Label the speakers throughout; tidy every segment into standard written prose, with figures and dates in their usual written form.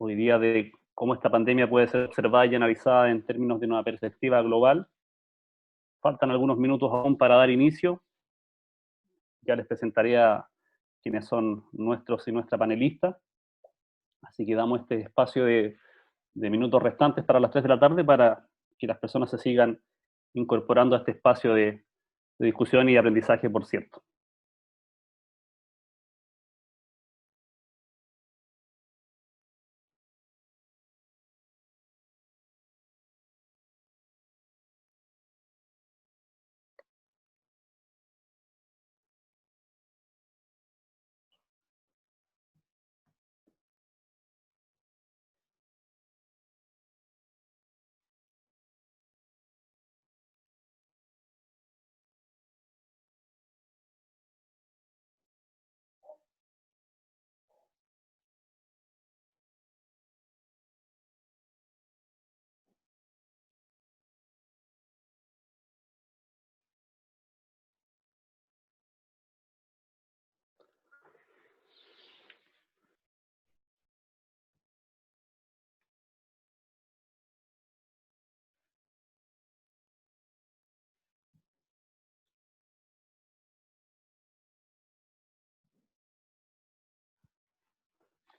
Speaker 1: hoy día de cómo esta pandemia puede ser observada y analizada en términos de una perspectiva global. Faltan algunos minutos aún para dar inicio. Ya les presentaré a quienes son nuestros y nuestra panelista. Así que damos este espacio de minutos restantes para las 3 de la tarde para que las personas se sigan incorporando a este espacio de discusión y aprendizaje, por cierto.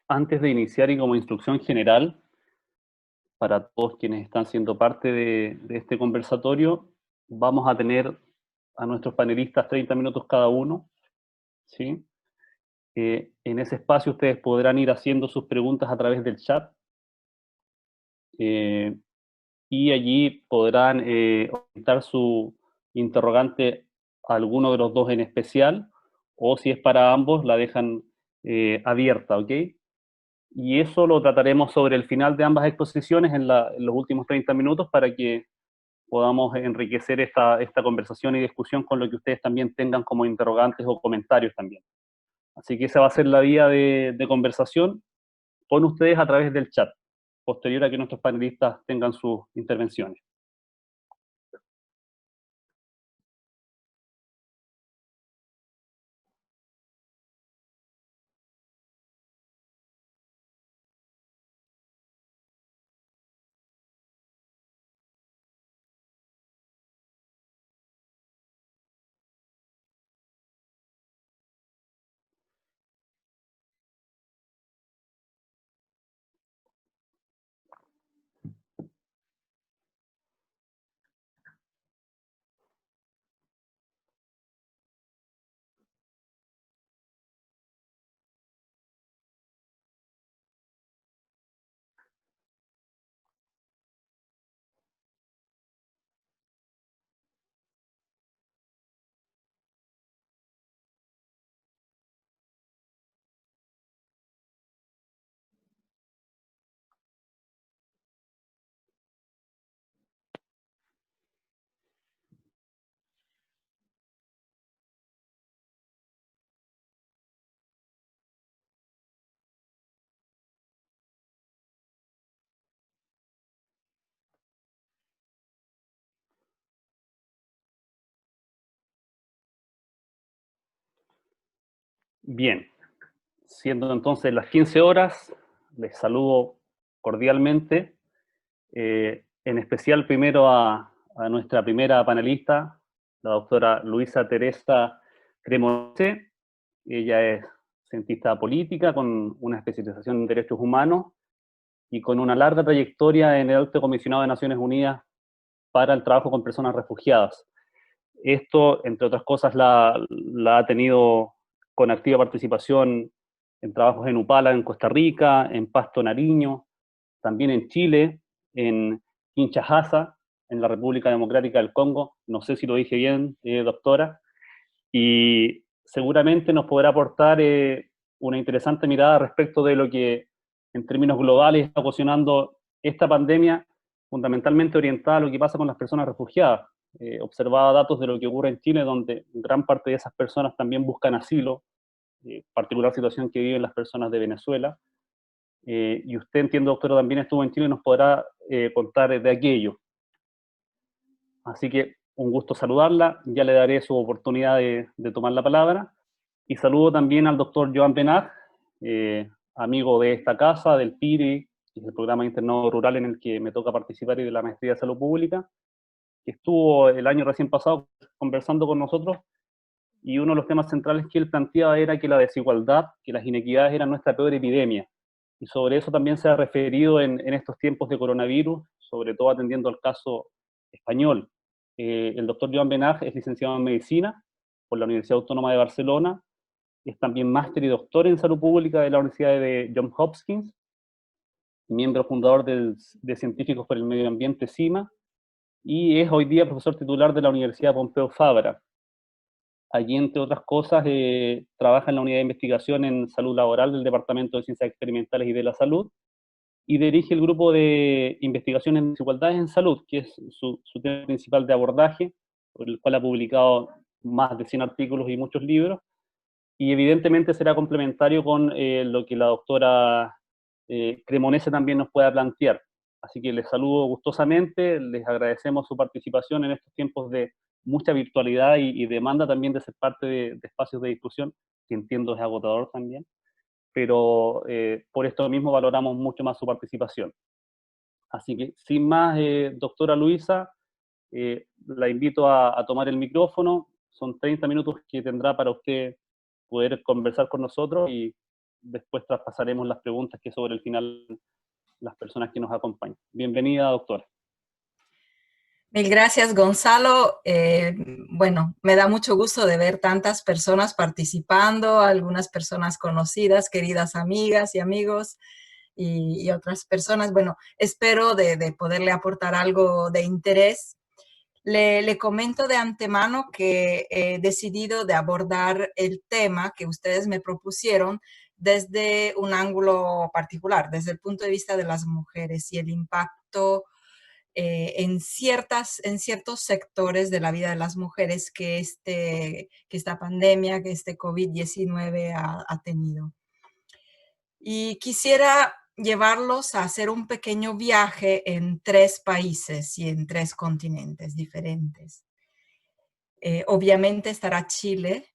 Speaker 1: Antes de iniciar y como instrucción general, para todos quienes están siendo parte de este conversatorio, vamos a tener a nuestros panelistas 30 minutos cada uno, ¿sí? En ese espacio ustedes podrán ir haciendo sus preguntas a través del chat, y allí podrán orientar su interrogante a alguno de los dos en especial, o si es para ambos, la dejan abierta, ¿ok? Y eso lo trataremos sobre el final de ambas exposiciones en los últimos 30 minutos para que podamos enriquecer esta conversación y discusión con lo que ustedes también tengan como interrogantes o comentarios también. Así que esa va a ser la vía de conversación con ustedes a través del chat, posterior a que nuestros panelistas tengan sus intervenciones. Bien, siendo entonces las 15 horas, les saludo cordialmente, en especial primero a nuestra primera panelista, la doctora Luisa Teresa Cremonese. Ella es cientista política con una especialización en derechos humanos y con una larga trayectoria en el Alto Comisionado de Naciones Unidas para el trabajo con personas refugiadas. Esto, entre otras cosas, la ha tenido con activa participación en trabajos en Upala, en Costa Rica, en Pasto, Nariño, también en Chile, en Kinshasa, en la República Democrática del Congo. No sé si lo dije bien, doctora. Y seguramente nos podrá aportar una interesante mirada respecto de lo que, en términos globales, está ocasionando esta pandemia, fundamentalmente orientada a lo que pasa con las personas refugiadas. Observaba datos de lo que ocurre en Chile, donde gran parte de esas personas también buscan asilo, particular situación que viven las personas de Venezuela. Y usted, entiendo, doctora, también estuvo en Chile y nos podrá contar de aquello. Así que un gusto saludarla, ya le daré su oportunidad de tomar la palabra. Y saludo también al doctor Joan Benach, amigo de esta casa, del PIRI, que es el programa de internado rural en el que me toca participar, y de la maestría de salud pública, que estuvo el año recién pasado conversando con nosotros, y uno de los temas centrales que él planteaba era que la desigualdad, que las inequidades eran nuestra peor epidemia. Y sobre eso también se ha referido en estos tiempos de coronavirus, sobre todo atendiendo al caso español. El doctor Joan Benach es licenciado en Medicina por la Universidad Autónoma de Barcelona, es también máster y doctor en salud pública de la Universidad de Johns Hopkins, miembro fundador de Científicos por el Medio Ambiente, CIMA, y es hoy día profesor titular de la Universidad Pompeu Fabra. Allí, entre otras cosas, trabaja en la unidad de investigación en salud laboral del Departamento de Ciencias Experimentales y de la Salud, y dirige el grupo de investigación en desigualdades en salud, que es su tema principal de abordaje, por el cual ha publicado más de 100 artículos y muchos libros, y evidentemente será complementario con lo que la doctora Cremonese también nos pueda plantear. Así que les saludo gustosamente, les agradecemos su participación en estos tiempos de mucha virtualidad y demanda también de ser parte de espacios de discusión, que entiendo es agotador también, pero por esto mismo valoramos mucho más su participación. Así que, sin más, doctora Luisa, la invito a tomar el micrófono. Son 30 minutos que tendrá para usted poder conversar con nosotros, y después traspasaremos las preguntas que sobre el final las personas que nos acompañan. Bienvenida, doctora.
Speaker 2: Mil gracias, Gonzalo. Bueno, me da mucho gusto de ver tantas personas participando, algunas personas conocidas, queridas amigas y amigos, y otras personas. Bueno, espero de poderle aportar algo de interés. Le comento de antemano que he decidido de abordar el tema que ustedes me propusieron desde un ángulo particular, desde el punto de vista de las mujeres y el impacto en ciertos sectores de la vida de las mujeres que esta pandemia, que este COVID-19 ha tenido. Y quisiera llevarlos a hacer un pequeño viaje en 3 países y en 3 continentes diferentes. Obviamente estará Chile,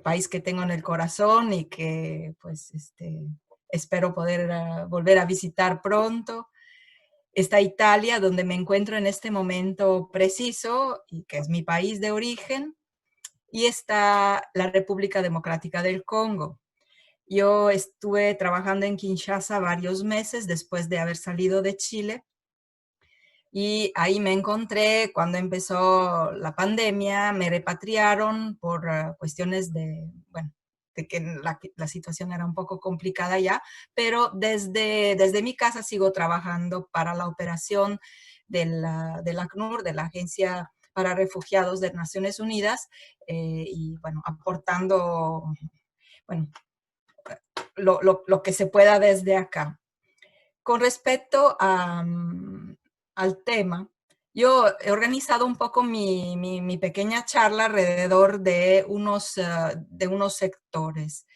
Speaker 2: país que tengo en el corazón y que pues espero poder volver a visitar pronto. Está Italia, donde me encuentro en este momento preciso y que es mi país de origen, y está la República Democrática del Congo. Yo estuve trabajando en Kinshasa varios meses después de haber salido de Chile, y ahí me encontré cuando empezó la pandemia. Me repatriaron por cuestiones bueno, de que la situación era un poco complicada ya, pero desde mi casa sigo trabajando para la operación del ACNUR, de la Agencia para Refugiados de Naciones Unidas, y bueno, aportando bueno, lo que se pueda desde acá. Con respecto al tema, yo he organizado un poco mi pequeña charla alrededor de unos sectores,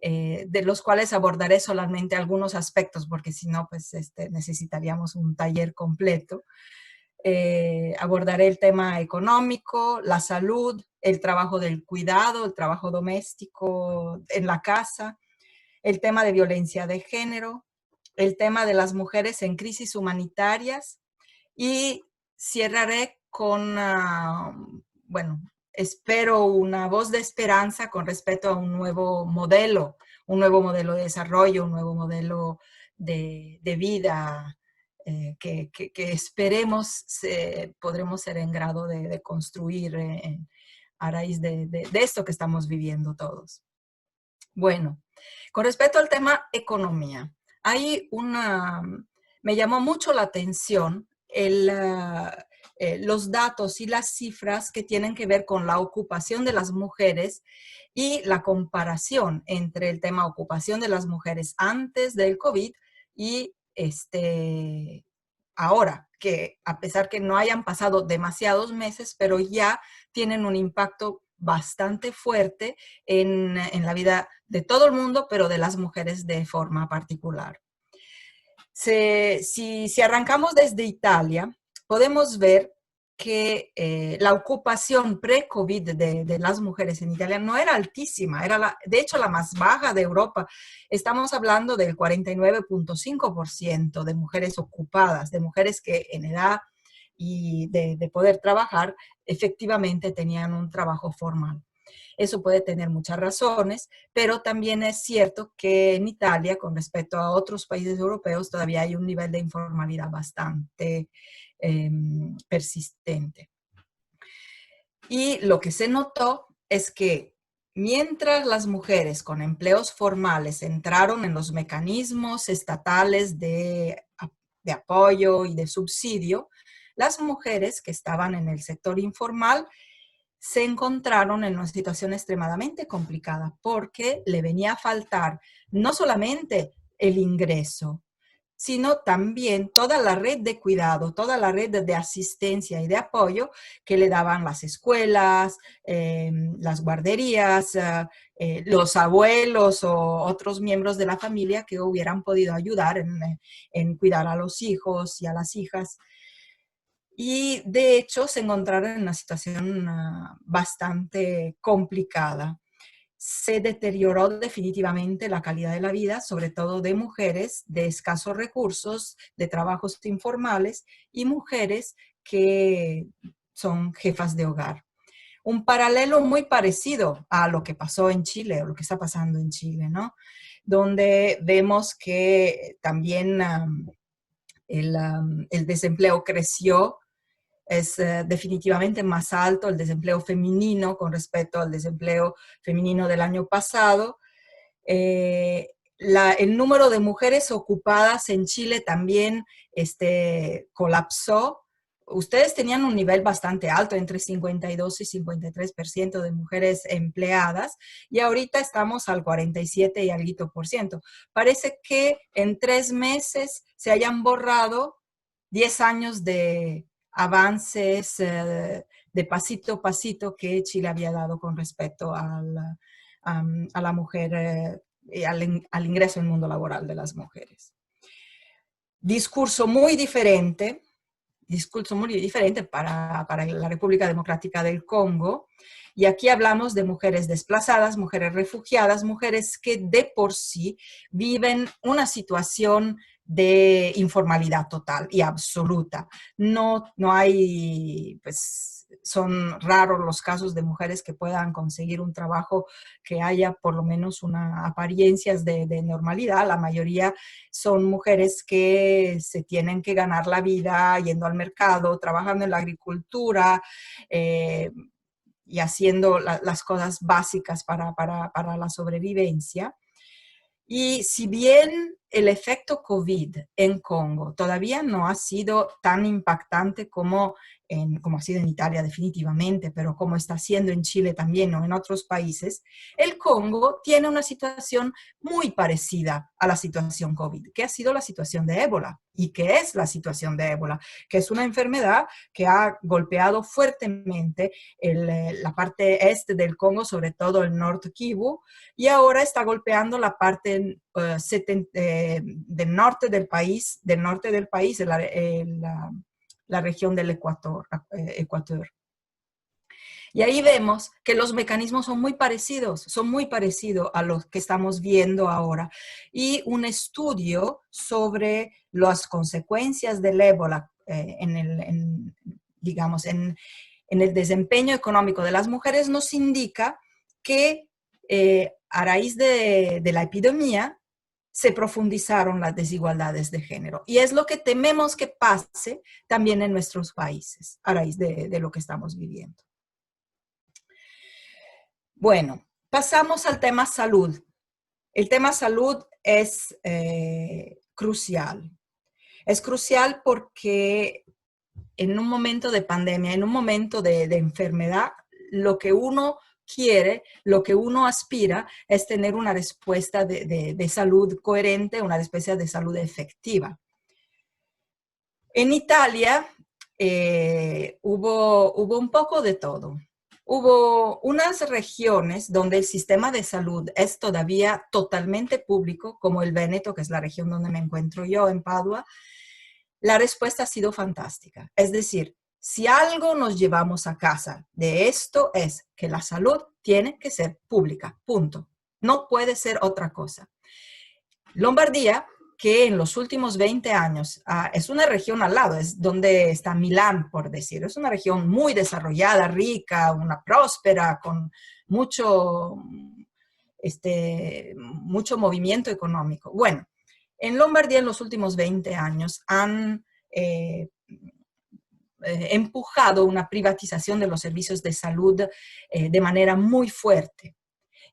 Speaker 2: de los cuales abordaré solamente algunos aspectos, porque si no, pues necesitaríamos un taller completo. Abordaré el tema económico, la salud, el trabajo del cuidado, el trabajo doméstico en la casa, el tema de violencia de género, el tema de las mujeres en crisis humanitarias, y cerraré con, bueno, espero una voz de esperanza con respecto a un nuevo modelo de desarrollo, un nuevo modelo de vida que esperemos podremos ser en grado de construir a raíz de esto que estamos viviendo todos. Bueno, con respecto al tema economía, me llamó mucho la atención los datos y las cifras que tienen que ver con la ocupación de las mujeres y la comparación entre el tema ocupación de las mujeres antes del COVID y ahora, que a pesar que no hayan pasado demasiados meses, pero ya tienen un impacto bastante fuerte en la vida de todo el mundo, pero de las mujeres de forma particular. Si arrancamos desde Italia, podemos ver que la ocupación pre-COVID de las mujeres en Italia no era altísima, era de hecho la más baja de Europa. Estamos hablando del 49.5% de mujeres ocupadas, de mujeres que en edad y de poder trabajar, efectivamente tenían un trabajo formal. Eso puede tener muchas razones, pero también es cierto que en Italia, con respecto a otros países europeos, todavía hay un nivel de informalidad bastante persistente. Y lo que se notó es que mientras las mujeres con empleos formales entraron en los mecanismos estatales de apoyo y de subsidio, las mujeres que estaban en el sector informal se encontraron en una situación extremadamente complicada porque le venía a faltar no solamente el ingreso, sino también toda la red de cuidado, toda la red de asistencia y de apoyo que le daban las escuelas, las guarderías, los abuelos o otros miembros de la familia que hubieran podido ayudar en cuidar a los hijos y a las hijas. Y de hecho se encontraron en una situación bastante complicada. Se deterioró definitivamente la calidad de la vida, sobre todo de mujeres de escasos recursos, de trabajos informales y mujeres que son jefas de hogar. Un paralelo muy parecido a lo que pasó en Chile o lo que está pasando en Chile, ¿no? Donde vemos que también el desempleo creció. Es definitivamente más alto el desempleo femenino con respecto al desempleo femenino del año pasado. El número de mujeres ocupadas en Chile también colapsó. Ustedes tenían un nivel bastante alto, entre 52 y 53% de mujeres empleadas, y ahorita estamos al 47 y algo por ciento. Parece que en 3 meses se hayan borrado 10 años de avances de pasito a pasito que Chile había dado con respecto a la mujer, al ingreso en el mundo laboral de las mujeres. Discurso muy diferente para la República Democrática del Congo. Y aquí hablamos de mujeres desplazadas, mujeres refugiadas, mujeres que de por sí viven una situación de informalidad total y absoluta. No hay, pues, son raros los casos de mujeres que puedan conseguir un trabajo que haya por lo menos una apariencias de normalidad. La mayoría son mujeres que se tienen que ganar la vida yendo al mercado, trabajando en la agricultura, y haciendo las cosas básicas para la sobrevivencia. Y si bien el efecto COVID en Congo todavía no ha sido tan impactante como ha sido en Italia definitivamente, pero como está siendo en Chile también o en otros países, el Congo tiene una situación muy parecida a la situación COVID, que ha sido la situación de ébola y que es la situación de ébola, que es una enfermedad que ha golpeado fuertemente la parte este del Congo, sobre todo el Norte Kivu, y ahora está golpeando la parte del norte del país, la región del Ecuador. Y ahí vemos que los mecanismos son muy parecidos a los que estamos viendo ahora. Y un estudio sobre las consecuencias del ébola digamos, en el desempeño económico de las mujeres nos indica que a raíz de la epidemia se profundizaron las desigualdades de género. Y es lo que tememos que pase también en nuestros países a raíz de lo que estamos viviendo. Bueno, pasamos al tema salud. El tema salud es crucial. Es crucial porque en un momento de pandemia, en un momento de enfermedad, lo que uno quiere, lo que uno aspira es tener una respuesta de salud coherente, una respuesta de salud efectiva. En Italia hubo un poco de todo. Hubo unas regiones donde el sistema de salud es todavía totalmente público, como el Véneto, que es la región donde me encuentro yo, en Padua. La respuesta ha sido fantástica. Es decir, si algo nos llevamos a casa de esto es que la salud tiene que ser pública, punto. No puede ser otra cosa. Lombardía, que en los últimos 20 años es una región al lado, es donde está Milán, por decir. Es una región muy desarrollada, rica, una próspera, con mucho, mucho movimiento económico. Bueno, en Lombardía en los últimos 20 años han empujado una privatización de los servicios de salud de manera muy fuerte.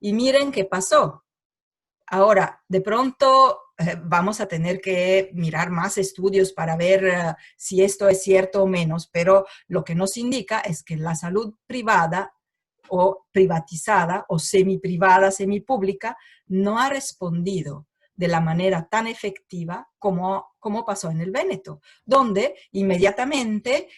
Speaker 2: Y miren qué pasó. Ahora, de pronto vamos a tener que mirar más estudios para ver si esto es cierto o menos, pero lo que nos indica es que la salud privada o privatizada o semiprivada, semipública, no ha respondido de la manera tan efectiva como pasó en el Véneto, donde inmediatamente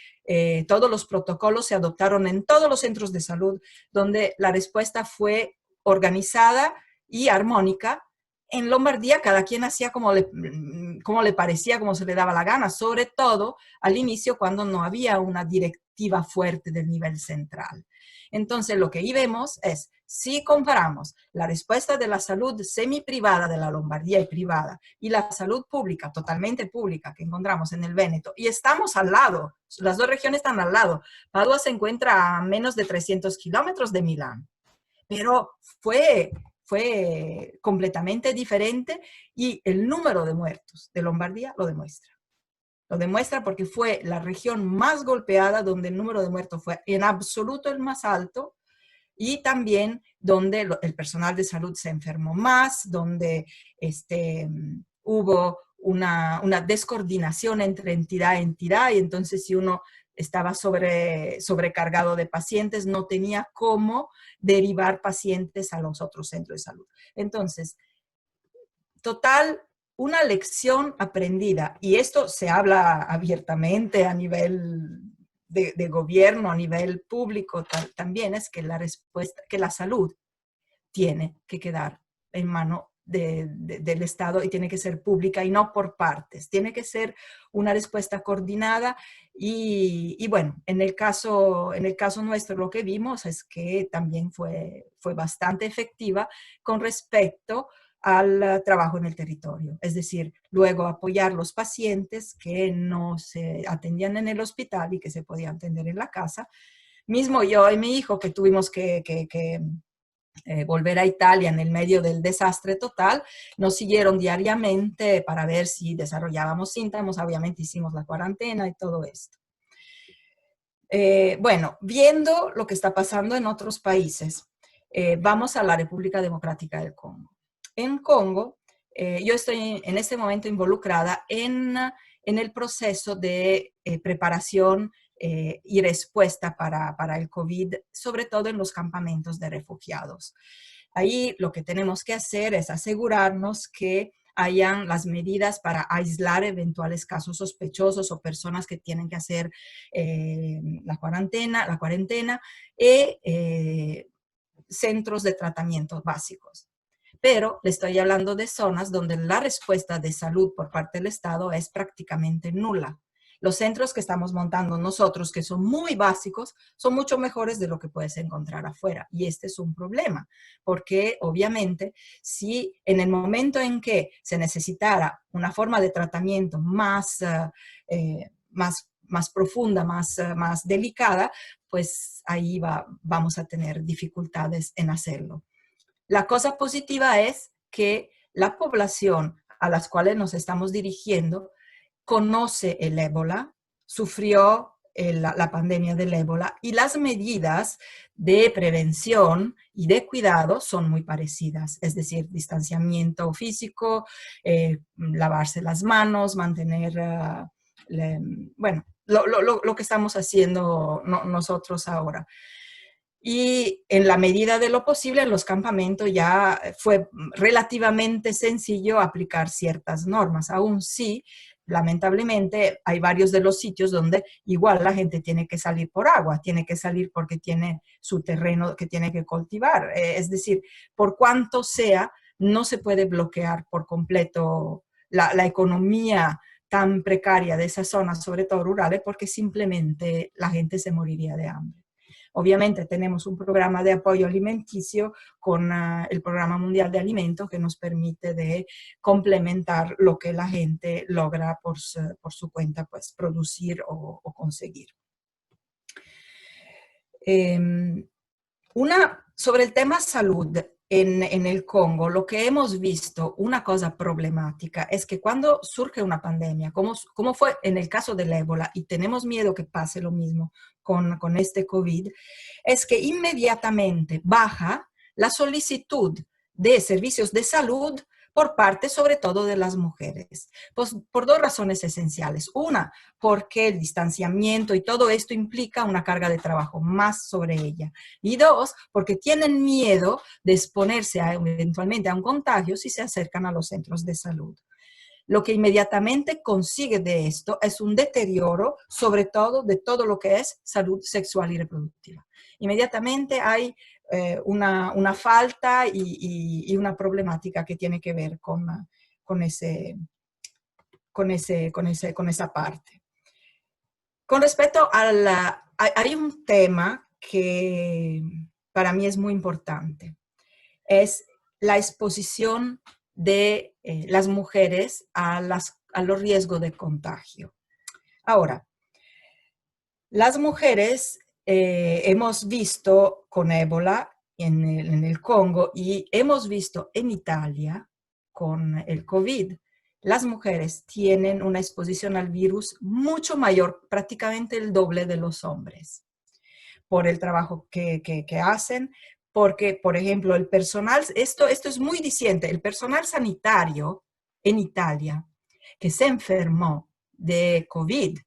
Speaker 2: todos los protocolos se adoptaron en todos los centros de salud, donde la respuesta fue organizada y armónica. En Lombardía cada quien hacía como le parecía, como se le daba la gana, sobre todo al inicio cuando no había una directiva fuerte del nivel central. Entonces lo que ahí vemos es, si comparamos la respuesta de la salud semiprivada de la Lombardía y privada y la salud pública, totalmente pública, que encontramos en el Véneto, y estamos al lado, las dos regiones están al lado. Padua se encuentra a menos de 300 kilómetros de Milán, pero fue completamente diferente y el número de muertos de Lombardía lo demuestra. Lo demuestra porque fue la región más golpeada, donde el número de muertos fue en absoluto el más alto y también donde el personal de salud se enfermó más, donde hubo una descoordinación entre entidad a entidad y entonces si uno estaba sobrecargado de pacientes, no tenía cómo derivar pacientes a los otros centros de salud. Entonces, total, una lección aprendida, y esto se habla abiertamente a nivel de gobierno, a nivel público también, es que la respuesta, que la salud tiene que quedar en mano del Estado y tiene que ser pública y no por partes. Tiene que ser una respuesta coordinada y bueno, en el caso nuestro lo que vimos es que también fue bastante efectiva con respecto al trabajo en el territorio. Es decir, luego apoyar los pacientes que no se atendían en el hospital y que se podían atender en la casa. Mismo yo y mi hijo que tuvimos que volver a Italia en el medio del desastre total, nos siguieron diariamente para ver si desarrollábamos síntomas, obviamente hicimos la cuarentena y todo esto. Bueno, viendo lo que está pasando en otros países, vamos a la República Democrática del Congo. En Congo, yo estoy en este momento involucrada en el proceso de preparación y respuesta para el COVID, sobre todo en los campamentos de refugiados. Ahí lo que tenemos que hacer es asegurarnos que hayan las medidas para aislar eventuales casos sospechosos o personas que tienen que hacer la cuarentena y centros de tratamiento básicos. Pero le estoy hablando de zonas donde la respuesta de salud por parte del Estado es prácticamente nula. Los centros que estamos montando nosotros, que son muy básicos, son mucho mejores de lo que puedes encontrar afuera. Y este es un problema, porque obviamente si en el momento en que se necesitara una forma de tratamiento más profunda, más delicada, pues ahí vamos a tener dificultades en hacerlo. La cosa positiva es que la población a las cuales nos estamos dirigiendo conoce el ébola, sufrió la pandemia del ébola y las medidas de prevención y de cuidado son muy parecidas, es decir, distanciamiento físico, lavarse las manos, mantener, bueno, lo que estamos haciendo nosotros ahora. Y en la medida de lo posible, en los campamentos ya fue relativamente sencillo aplicar ciertas normas. Aún sí, lamentablemente, hay varios de los sitios donde igual la gente tiene que salir por agua, tiene que salir porque tiene su terreno que tiene que cultivar. Es decir, por cuanto sea, no se puede bloquear por completo la economía tan precaria de esas zonas, sobre todo rurales, porque simplemente la gente se moriría de hambre. Obviamente tenemos un programa de apoyo alimenticio con el Programa Mundial de Alimentos que nos permite de complementar lo que la gente logra por su cuenta, pues producir o conseguir. Sobre el tema salud en el Congo, lo que hemos visto, una cosa problemática, es que cuando surge una pandemia, como fue en el caso del ébola, y tenemos miedo que pase lo mismo con este COVID, es que inmediatamente baja la solicitud de servicios de salud por parte sobre todo de las mujeres, pues por dos razones esenciales. Una, porque el distanciamiento y todo esto implica una carga de trabajo más sobre ella. Y dos, porque tienen miedo de exponerse eventualmente a un contagio si se acercan a los centros de salud. Lo que inmediatamente consigue de esto es un deterioro, sobre todo de todo lo que es salud sexual y reproductiva. Inmediatamente hay una falta y una problemática que tiene que ver con esa parte. Con respecto hay un tema que para mí es muy importante, es la exposición de las mujeres a los riesgos de contagio. Ahora, las mujeres hemos visto con ébola en el Congo y hemos visto en Italia con el COVID, las mujeres tienen una exposición al virus mucho mayor, prácticamente el doble de los hombres, por el trabajo que hacen, porque, por ejemplo, el personal, esto es muy diciente, el personal sanitario en Italia que se enfermó de COVID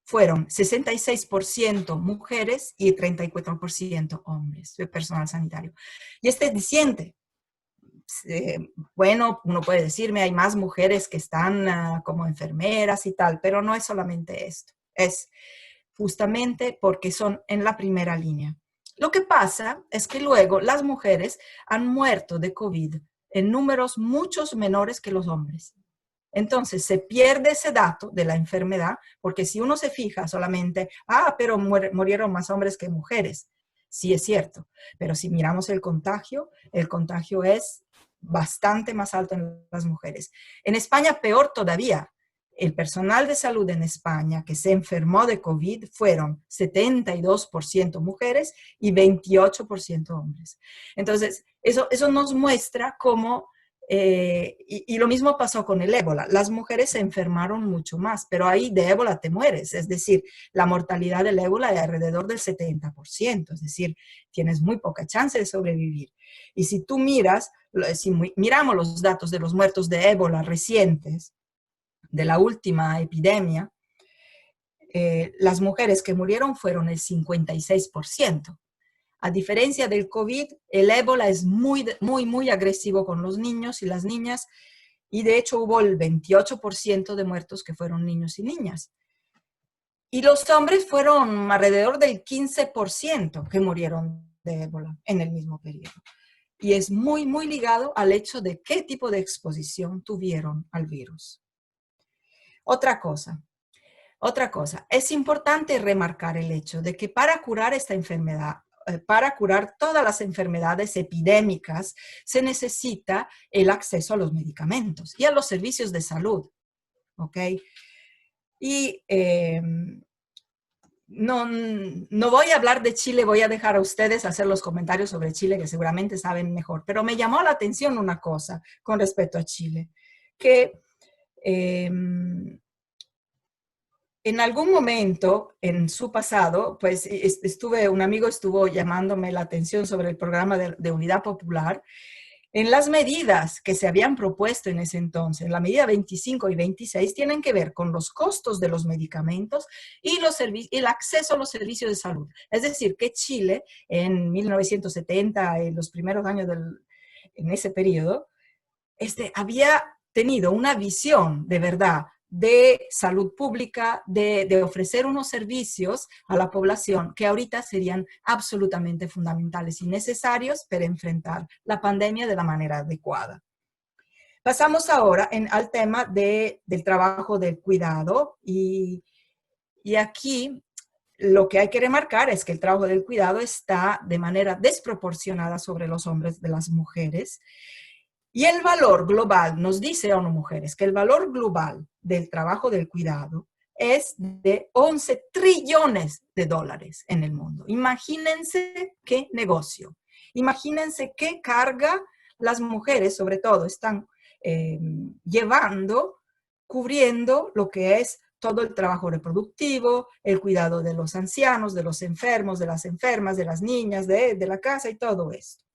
Speaker 2: fueron 66% mujeres y 34% hombres de personal sanitario. Y este es diciente. Bueno, uno puede decirme, hay más mujeres que están como enfermeras y tal, pero no es solamente esto. Es justamente porque son en la primera línea. Lo que pasa es que luego las mujeres han muerto de COVID en números muchos menores que los hombres. Entonces se pierde ese dato de la enfermedad, porque si uno se fija solamente, pero murieron más hombres que mujeres. Sí es cierto, pero si miramos el contagio es bastante más alto en las mujeres. En España peor todavía. El personal de salud en España que se enfermó de COVID fueron 72% mujeres y 28% hombres. Entonces, eso nos muestra cómo, y lo mismo pasó con el ébola. Las mujeres se enfermaron mucho más, pero ahí de ébola te mueres. Es decir, la mortalidad del ébola es alrededor del 70%, es decir, tienes muy poca chance de sobrevivir. Y si tú miramos los datos de los muertos de ébola recientes, de la última epidemia, las mujeres que murieron fueron el 56%. A diferencia del COVID, el ébola es muy agresivo con los niños y las niñas, y de hecho hubo el 28% de muertos que fueron niños y niñas. Y los hombres fueron alrededor del 15% que murieron de ébola en el mismo periodo. Y es muy ligado al hecho de qué tipo de exposición tuvieron al virus. Otra cosa, es importante remarcar el hecho de que para curar esta enfermedad, para curar todas las enfermedades epidémicas, se necesita el acceso a los medicamentos y a los servicios de salud, ¿ok? Y no voy a hablar de Chile, voy a dejar a ustedes hacer los comentarios sobre Chile, que seguramente saben mejor, pero me llamó la atención una cosa con respecto a Chile, que en algún momento en su pasado, pues un amigo estuvo llamándome la atención sobre el programa de Unidad Popular, en las medidas que se habían propuesto en ese entonces, la medida 25 y 26, tienen que ver con los costos de los medicamentos y el acceso a los servicios de salud. Es decir, que Chile en 1970, en los primeros años en ese periodo, había tenido una visión de verdad de salud pública, de ofrecer unos servicios a la población que ahorita serían absolutamente fundamentales y necesarios para enfrentar la pandemia de la manera adecuada. Pasamos ahora al tema del trabajo del cuidado y aquí lo que hay que remarcar es que el trabajo del cuidado está de manera desproporcionada sobre los hombres de las mujeres. Y el valor global, nos dice ONU Mujeres, que el valor global del trabajo del cuidado es de 11 trillones de dólares en el mundo. Imagínense qué negocio. Imagínense qué carga las mujeres, sobre todo, están llevando, cubriendo lo que es todo el trabajo reproductivo, el cuidado de los ancianos, de los enfermos, de las enfermas, de las niñas, de la casa y todo esto.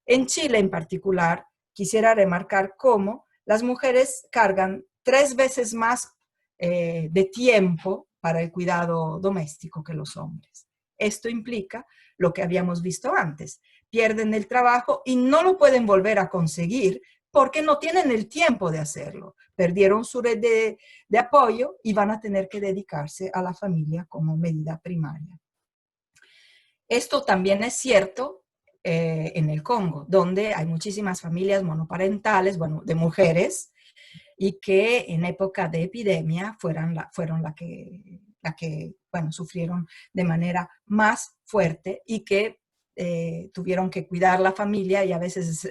Speaker 2: En Chile en particular, quisiera remarcar cómo las mujeres cargan 3 veces más de tiempo para el cuidado doméstico que los hombres. Esto implica lo que habíamos visto antes. Pierden el trabajo y no lo pueden volver a conseguir porque no tienen el tiempo de hacerlo. Perdieron su red de apoyo y van a tener que dedicarse a la familia como medida primaria. Esto también es cierto en el Congo, donde hay muchísimas familias monoparentales, bueno, de mujeres, y que en época de epidemia fueron la que bueno, sufrieron de manera más fuerte y que tuvieron que cuidar la familia y a veces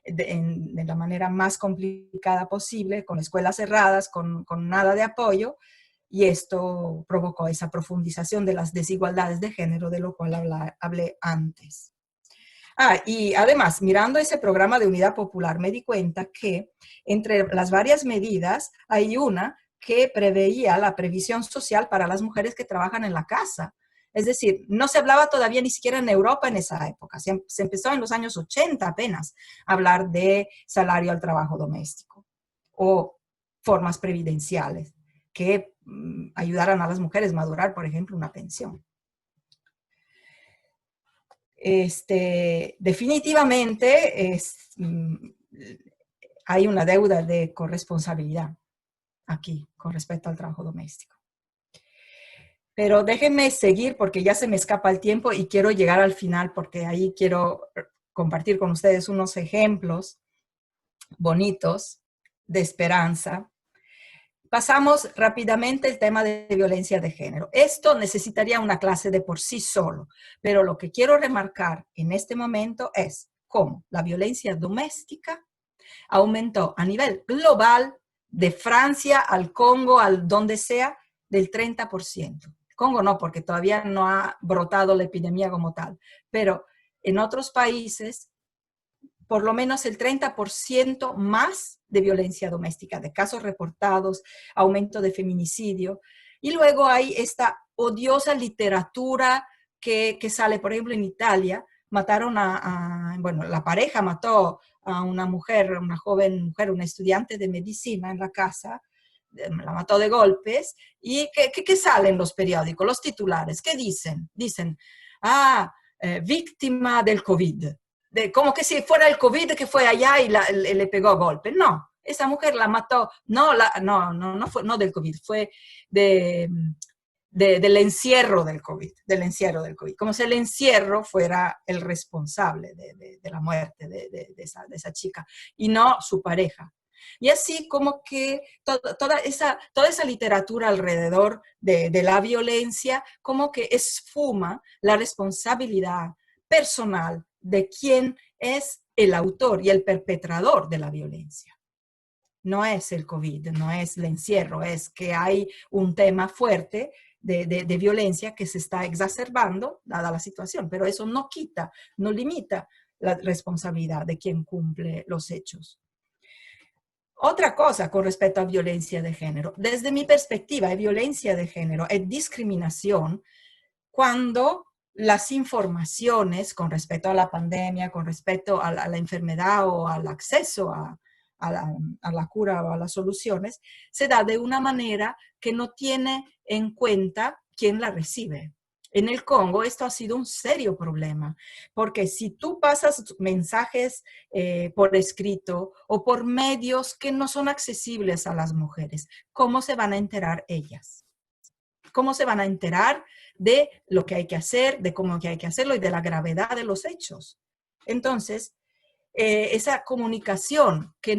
Speaker 2: de la manera más complicada posible, con escuelas cerradas, con nada de apoyo, y esto provocó esa profundización de las desigualdades de género de lo cual hablé antes. Y además, mirando ese programa de Unidad Popular, me di cuenta que entre las varias medidas hay una que preveía la previsión social para las mujeres que trabajan en la casa. Es decir, no se hablaba todavía ni siquiera en Europa en esa época. Se empezó en los años 80 apenas a hablar de salario al trabajo doméstico o formas previdenciales que ayudaran a las mujeres a madurar, por ejemplo, una pensión. Definitivamente hay una deuda de corresponsabilidad aquí con respecto al trabajo doméstico. Pero déjenme seguir porque ya se me escapa el tiempo y quiero llegar al final porque ahí quiero compartir con ustedes unos ejemplos bonitos de esperanza. Pasamos rápidamente el tema de violencia de género. Esto necesitaría una clase de por sí solo, pero lo que quiero remarcar en este momento es cómo la violencia doméstica aumentó a nivel global, de Francia al Congo, al donde sea, del 30%. Congo no, porque todavía no ha brotado la epidemia como tal, pero en otros países por lo menos el 30% más de violencia doméstica, de casos reportados, aumento de feminicidio. Y luego hay esta odiosa literatura que sale, por ejemplo, en Italia, mataron bueno, la pareja mató a una mujer, una joven mujer, una estudiante de medicina en la casa, la mató de golpes, y ¿qué salen los periódicos, los titulares? ¿Qué dicen? Dicen, víctima del COVID. Como que si fuera el COVID que fue allá y le pegó golpe. No, esa mujer la mató, no fue no del COVID, fue del encierro del COVID, como si el encierro fuera el responsable de la muerte de esa chica y no su pareja. Y así como que toda esa literatura alrededor de la violencia como que esfuma la responsabilidad personal de quién es el autor y el perpetrador de la violencia. No es el COVID, no es el encierro, es que hay un tema fuerte de violencia que se está exacerbando dada la situación, pero eso no quita, no limita la responsabilidad de quien cumple los hechos. Otra cosa con respecto a violencia de género, desde mi perspectiva, violencia de género es discriminación cuando las informaciones con respecto a la pandemia, con respecto a la enfermedad o al acceso a la cura o a las soluciones, se da de una manera que no tiene en cuenta quién la recibe. En el Congo esto ha sido un serio problema, porque si tú pasas mensajes por escrito o por medios que no son accesibles a las mujeres, ¿cómo se van a enterar ellas? ¿Cómo se van a enterar de lo que hay que hacer, de cómo hay que hacerlo y de la gravedad de los hechos? Entonces, esa comunicación que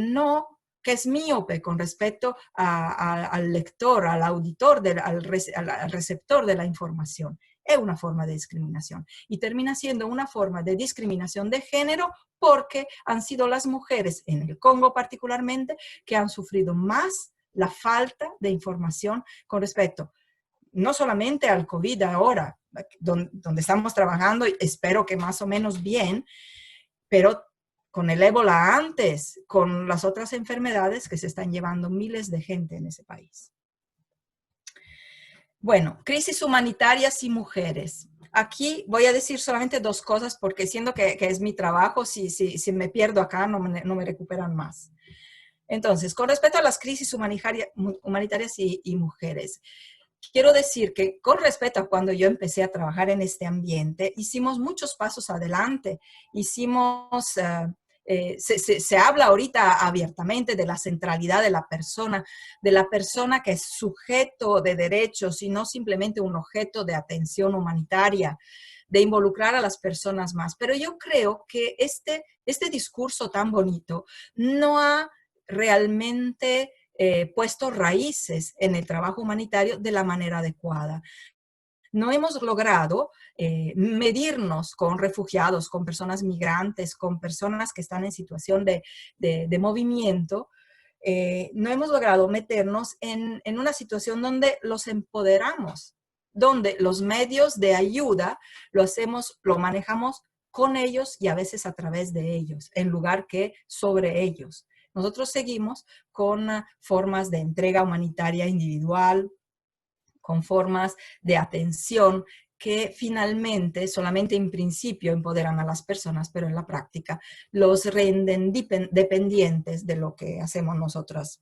Speaker 2: es míope con respecto al lector, al auditor, al receptor de la información. Es una forma de discriminación y termina siendo una forma de discriminación de género porque han sido las mujeres, en el Congo particularmente, que han sufrido más la falta de información con respecto no solamente al COVID ahora, donde estamos trabajando, espero que más o menos bien, pero con el ébola antes, con las otras enfermedades que se están llevando miles de gente en ese país. Bueno, crisis humanitarias y mujeres. Aquí voy a decir solamente dos cosas porque siendo que es mi trabajo, si me pierdo acá no me recuperan más. Entonces, con respecto a las crisis humanitarias y mujeres, quiero decir que con respecto a cuando yo empecé a trabajar en este ambiente, hicimos muchos pasos adelante. Se habla ahorita abiertamente de la centralidad de la persona que es sujeto de derechos y no simplemente un objeto de atención humanitaria, de involucrar a las personas más. Pero yo creo que este discurso tan bonito no ha realmente puesto raíces en el trabajo humanitario de la manera adecuada. No hemos logrado medirnos con refugiados, con personas migrantes, con personas que están en situación de movimiento. No hemos logrado meternos en una situación donde los empoderamos, donde los medios de ayuda lo manejamos con ellos y a veces a través de ellos, en lugar que sobre ellos. Nosotros seguimos con formas de entrega humanitaria individual, con formas de atención que finalmente, solamente en principio, empoderan a las personas, pero en la práctica los renden dependientes de lo que hacemos nosotras,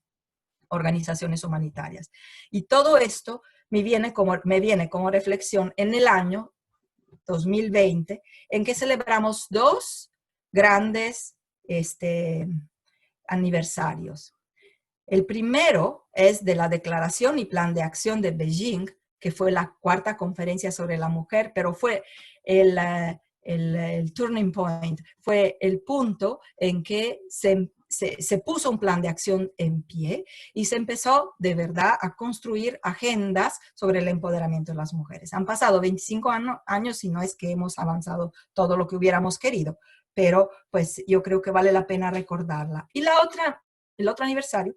Speaker 2: organizaciones humanitarias. Y todo esto me viene como reflexión en el año 2020, en que celebramos dos grandes aniversarios. El primero es de la Declaración y Plan de Acción de Beijing, que fue la cuarta conferencia sobre la mujer, pero fue el turning point, fue el punto en que se puso un plan de acción en pie y se empezó de verdad a construir agendas sobre el empoderamiento de las mujeres. Han pasado 25 años y no es que hemos avanzado todo lo que hubiéramos querido, pero pues yo creo que vale la pena recordarla. Y el otro aniversario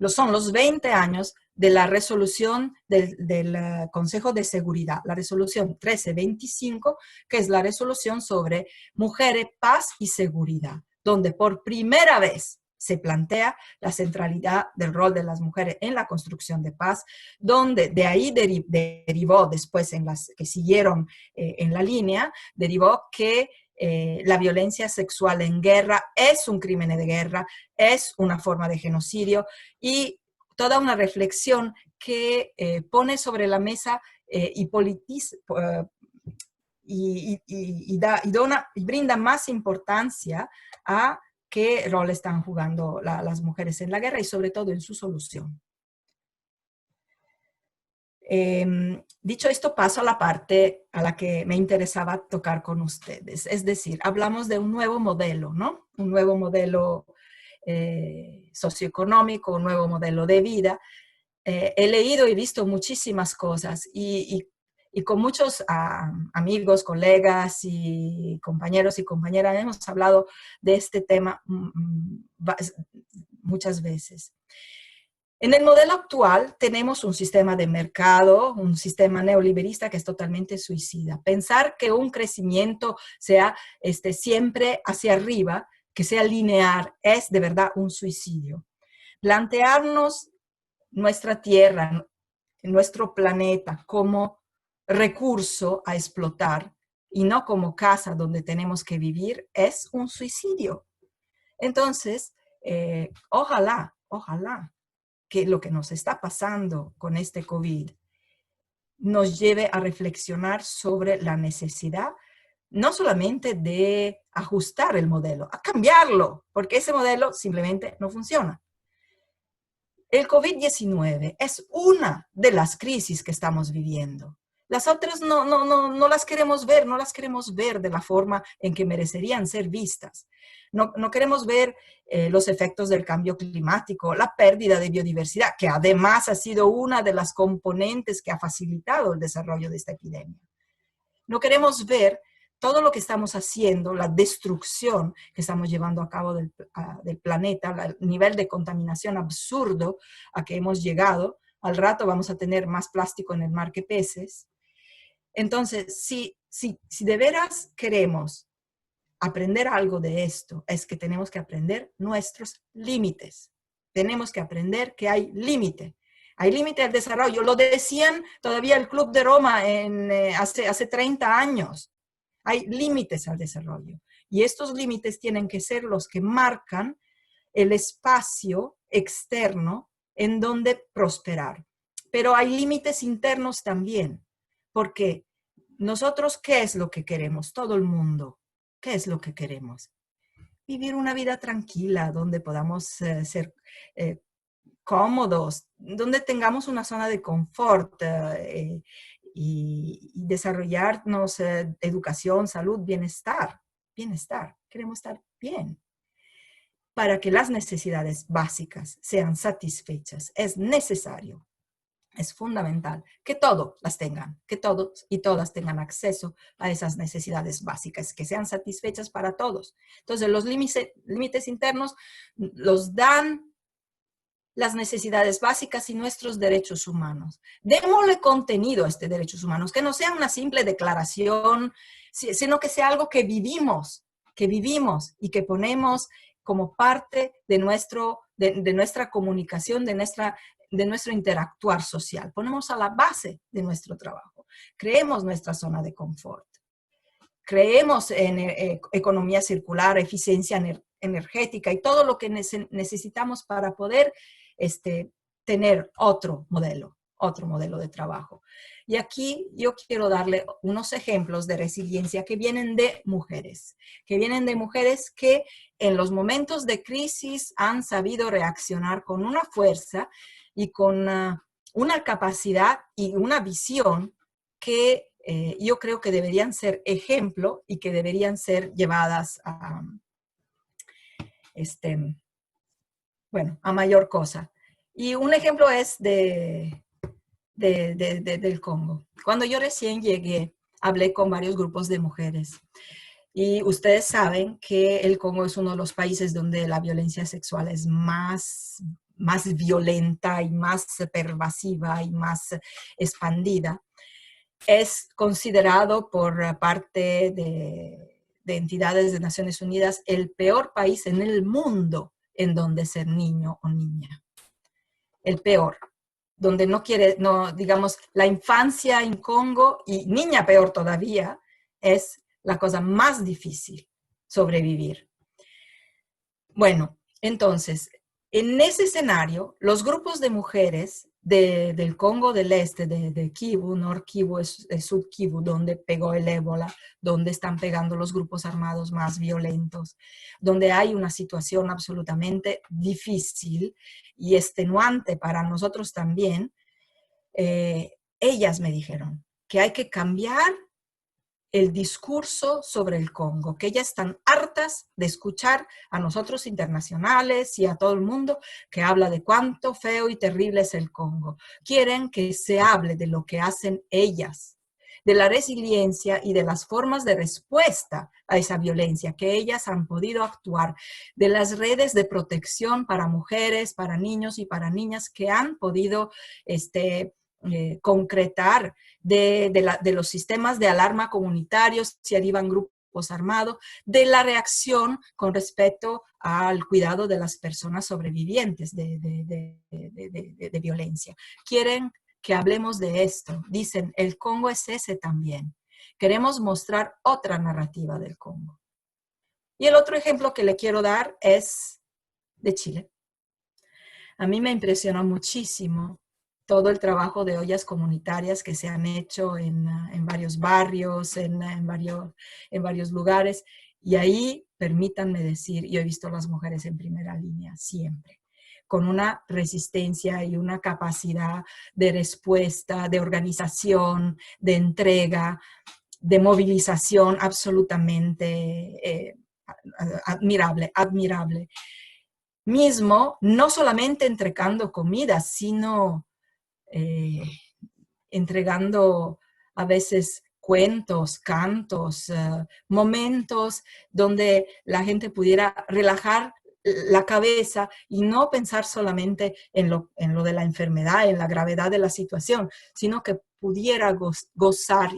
Speaker 2: son los 20 años de la resolución del Consejo de Seguridad, la resolución 1325, que es la resolución sobre mujeres, paz y seguridad, donde por primera vez se plantea la centralidad del rol de las mujeres en la construcción de paz, donde de ahí derivó después en las que siguieron en la línea, derivó que la violencia sexual en guerra es un crimen de guerra, es una forma de genocidio y toda una reflexión que pone sobre la mesa y brinda más importancia a qué rol están jugando las mujeres en la guerra y sobre todo en su solución. Dicho esto, paso a la parte a la que me interesaba tocar con ustedes. Es decir, hablamos de un nuevo modelo, ¿no? Un nuevo modelo socioeconómico, un nuevo modelo de vida. He leído y visto muchísimas cosas y con muchos amigos, colegas y compañeros y compañeras hemos hablado de este tema muchas veces. En el modelo actual tenemos un sistema de mercado, un sistema neoliberista que es totalmente suicida. Pensar que un crecimiento sea siempre hacia arriba, que sea lineal, es de verdad un suicidio. Plantearnos nuestra tierra, nuestro planeta como recurso a explotar y no como casa donde tenemos que vivir es un suicidio. Entonces, ojalá que lo que nos está pasando con este COVID nos lleve a reflexionar sobre la necesidad no solamente de ajustar el modelo, a cambiarlo, porque ese modelo simplemente no funciona. El COVID-19 es una de las crisis que estamos viviendo. Las otras no las queremos ver, no las queremos ver de la forma en que merecerían ser vistas. No queremos ver los efectos del cambio climático, la pérdida de biodiversidad, que además ha sido una de las componentes que ha facilitado el desarrollo de esta epidemia. No queremos ver todo lo que estamos haciendo, la destrucción que estamos llevando a cabo del planeta, el nivel de contaminación absurdo a que hemos llegado. Al rato vamos a tener más plástico en el mar que peces. Entonces, si de veras queremos aprender algo de esto, es que tenemos que aprender nuestros límites. Tenemos que aprender que hay límite. Hay límite al desarrollo. Lo decían todavía el Club de Roma hace 30 años. Hay límites al desarrollo. Y estos límites tienen que ser los que marcan el espacio externo en donde prosperar. Pero hay límites internos también. Porque nosotros, ¿qué es lo que queremos? Todo el mundo. ¿Qué es lo que queremos? Vivir una vida tranquila, donde podamos ser cómodos, donde tengamos una zona de confort y desarrollarnos educación, salud, bienestar. Queremos estar bien. Para que las necesidades básicas sean satisfechas, es necesario, es fundamental que todos las tengan, que todos y todas tengan acceso a esas necesidades básicas, que sean satisfechas para todos. Entonces, los límites internos los dan las necesidades básicas y nuestros derechos humanos. Démosle contenido a estos derechos humanos, que no sea una simple declaración, sino que sea algo que vivimos y que ponemos como parte de nuestra comunicación, de nuestro interactuar social. Ponemos a la base de nuestro trabajo. Creemos nuestra zona de confort. Creemos en economía circular, eficiencia energética y todo lo que necesitamos para poder tener otro modelo de trabajo. Y aquí yo quiero darle unos ejemplos de resiliencia que vienen de mujeres, que en los momentos de crisis han sabido reaccionar con una fuerza y con una capacidad y una visión que yo creo que deberían ser ejemplo y que deberían ser llevadas a mayor cosa. Y un ejemplo es del Congo. Cuando yo recién llegué, hablé con varios grupos de mujeres. Y ustedes saben que el Congo es uno de los países donde la violencia sexual es más violenta y más pervasiva y más expandida. Es considerado por parte de entidades de Naciones Unidas el peor país en el mundo en donde ser niño o niña. El peor. Donde digamos, la infancia en Congo, y niña peor todavía, es la cosa más difícil, sobrevivir. Bueno, entonces, en ese escenario, los grupos de mujeres del Congo del Este, de Kivu, Nord Kivu, Sud Kivu, donde pegó el ébola, donde están pegando los grupos armados más violentos, donde hay una situación absolutamente difícil y extenuante para nosotros también, ellas me dijeron que hay que cambiar el discurso sobre el Congo, que ellas están hartas de escuchar a nosotros internacionales y a todo el mundo que habla de cuánto feo y terrible es el Congo. Quieren que se hable de lo que hacen ellas, de la resiliencia y de las formas de respuesta a esa violencia, que ellas han podido actuar, de las redes de protección para mujeres, para niños y para niñas que han podido concretar, de los sistemas de alarma comunitarios si arriban grupos armados, de la reacción con respecto al cuidado de las personas sobrevivientes de violencia. Quieren que hablemos de esto. Dicen, el Congo es ese también. Queremos mostrar otra narrativa del Congo. Y el otro ejemplo que le quiero dar es de Chile. A mí me impresionó muchísimo todo el trabajo de ollas comunitarias que se han hecho en varios barrios, en varios lugares. Y ahí, permítanme decir, yo he visto a las mujeres en primera línea siempre, con una resistencia y una capacidad de respuesta, de organización, de entrega, de movilización absolutamente admirable, admirable. Mismo, no solamente entregando comida, sino entregando a veces cuentos, cantos, momentos donde la gente pudiera relajar la cabeza y no pensar solamente en lo de la enfermedad, en la gravedad de la situación, sino que pudiera gozar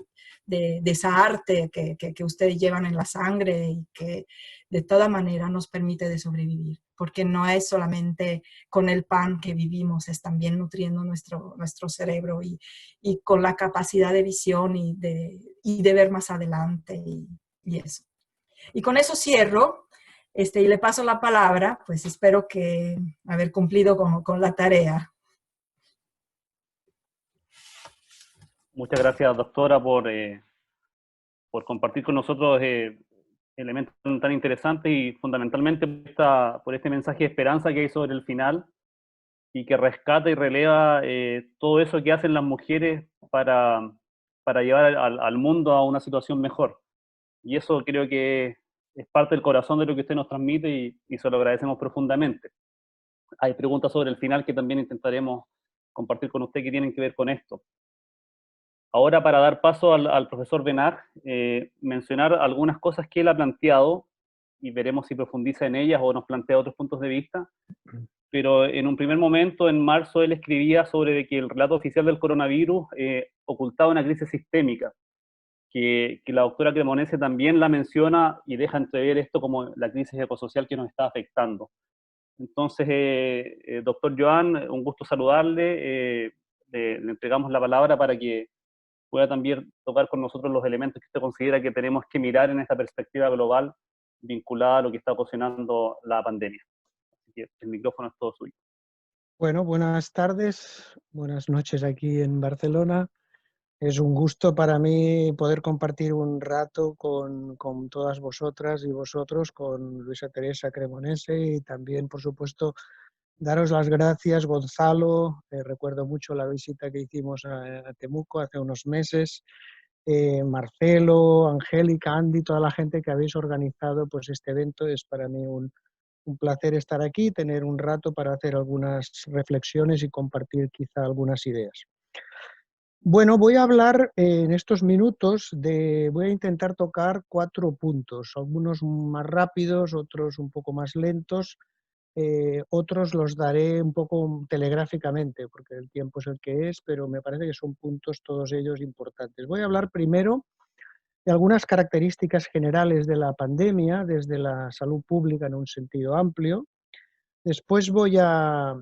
Speaker 2: de esa arte que ustedes llevan en la sangre y que de toda manera nos permite de sobrevivir, porque no es solamente con el pan que vivimos, es también nutriendo nuestro cerebro y con la capacidad de visión y de ver más adelante y eso. Y con eso cierro y le paso la palabra, pues espero que haber cumplido con la tarea.
Speaker 1: Muchas gracias, doctora, por compartir con nosotros elementos tan interesantes y fundamentalmente por este mensaje de esperanza que hay sobre el final y que rescata y releva todo eso que hacen las mujeres para llevar al mundo a una situación mejor. Y eso creo que es parte del corazón de lo que usted nos transmite y se lo agradecemos profundamente. Hay preguntas sobre el final que también intentaremos compartir con usted que tienen que ver con esto. Ahora, para dar paso al profesor Benach, mencionar algunas cosas que él ha planteado y veremos si profundiza en ellas o nos plantea otros puntos de vista. Pero en un primer momento, en marzo, él escribía sobre que el relato oficial del coronavirus ocultaba una crisis sistémica, que la doctora Cremonese también la menciona y deja entrever esto como la crisis ecosocial que nos está afectando. Entonces, doctor Joan, un gusto saludarle. Le entregamos la palabra para que pueda también tocar con nosotros los elementos que usted considera que tenemos que mirar en esta perspectiva global vinculada a lo que está ocasionando la pandemia. Así que el micrófono es todo suyo.
Speaker 3: Bueno, buenas tardes, buenas noches aquí en Barcelona. Es un gusto para mí poder compartir un rato con todas vosotras y vosotros, con Luisa Teresa Cremonese y también, por supuesto, daros las gracias, Gonzalo. Recuerdo mucho la visita que hicimos a Temuco hace unos meses. Marcelo, Angélica, Andy, toda la gente que habéis organizado pues, este evento. Es para mí un placer estar aquí, tener un rato para hacer algunas reflexiones y compartir quizá algunas ideas. Bueno, voy a hablar en estos minutos voy a intentar tocar 4 puntos, algunos más rápidos, otros un poco más lentos, otros los daré un poco telegráficamente, porque el tiempo es el que es, pero me parece que son puntos todos ellos importantes. Voy a hablar primero de algunas características generales de la pandemia, desde la salud pública en un sentido amplio. Después voy a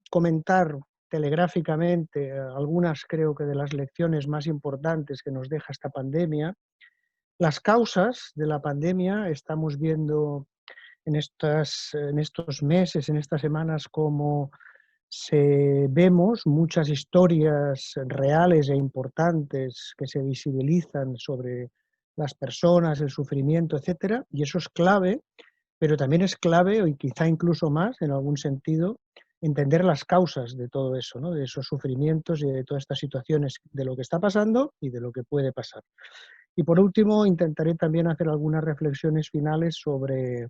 Speaker 3: comentar telegráficamente algunas, creo que, de las lecciones más importantes que nos deja esta pandemia. Las causas de la pandemia, estamos viendo en estos meses, en estas semanas, cómo vemos muchas historias reales e importantes que se visibilizan sobre las personas, el sufrimiento, etcétera, y eso es clave, pero también es clave, y quizá incluso más, en algún sentido, entender las causas de todo eso, ¿no? De esos sufrimientos y de todas estas situaciones, de lo que está pasando y de lo que puede pasar. Y por último, intentaré también hacer algunas reflexiones finales sobre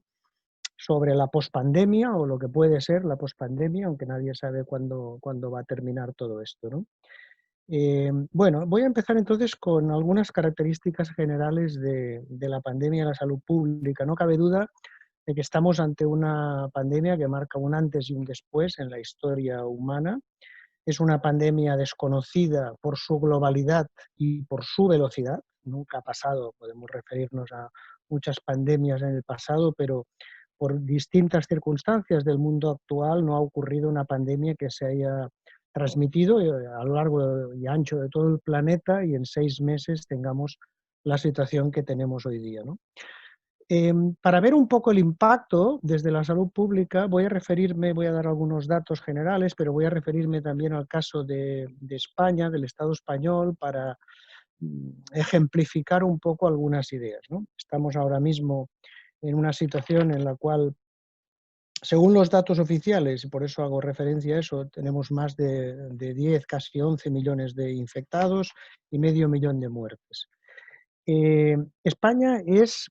Speaker 3: la pospandemia o lo que puede ser la pospandemia, aunque nadie sabe cuándo va a terminar todo esto, ¿no? Bueno, voy a empezar entonces con algunas características generales de la pandemia y la salud pública. No cabe duda de que estamos ante una pandemia que marca un antes y un después en la historia humana. Es una pandemia desconocida por su globalidad y por su velocidad. Nunca ha pasado, podemos referirnos a muchas pandemias en el pasado, pero por distintas circunstancias del mundo actual no ha ocurrido una pandemia que se haya transmitido a lo largo y ancho de todo el planeta y en 6 meses tengamos la situación que tenemos hoy día, ¿no? Para ver un poco el impacto desde la salud pública, voy a dar algunos datos generales, pero voy a referirme también al caso de España, del Estado español, para ejemplificar un poco algunas ideas, ¿no? Estamos ahora mismo en una situación en la cual según los datos oficiales, y por eso hago referencia a eso, tenemos más de 10, casi 11 millones de infectados y medio millón de muertes. España es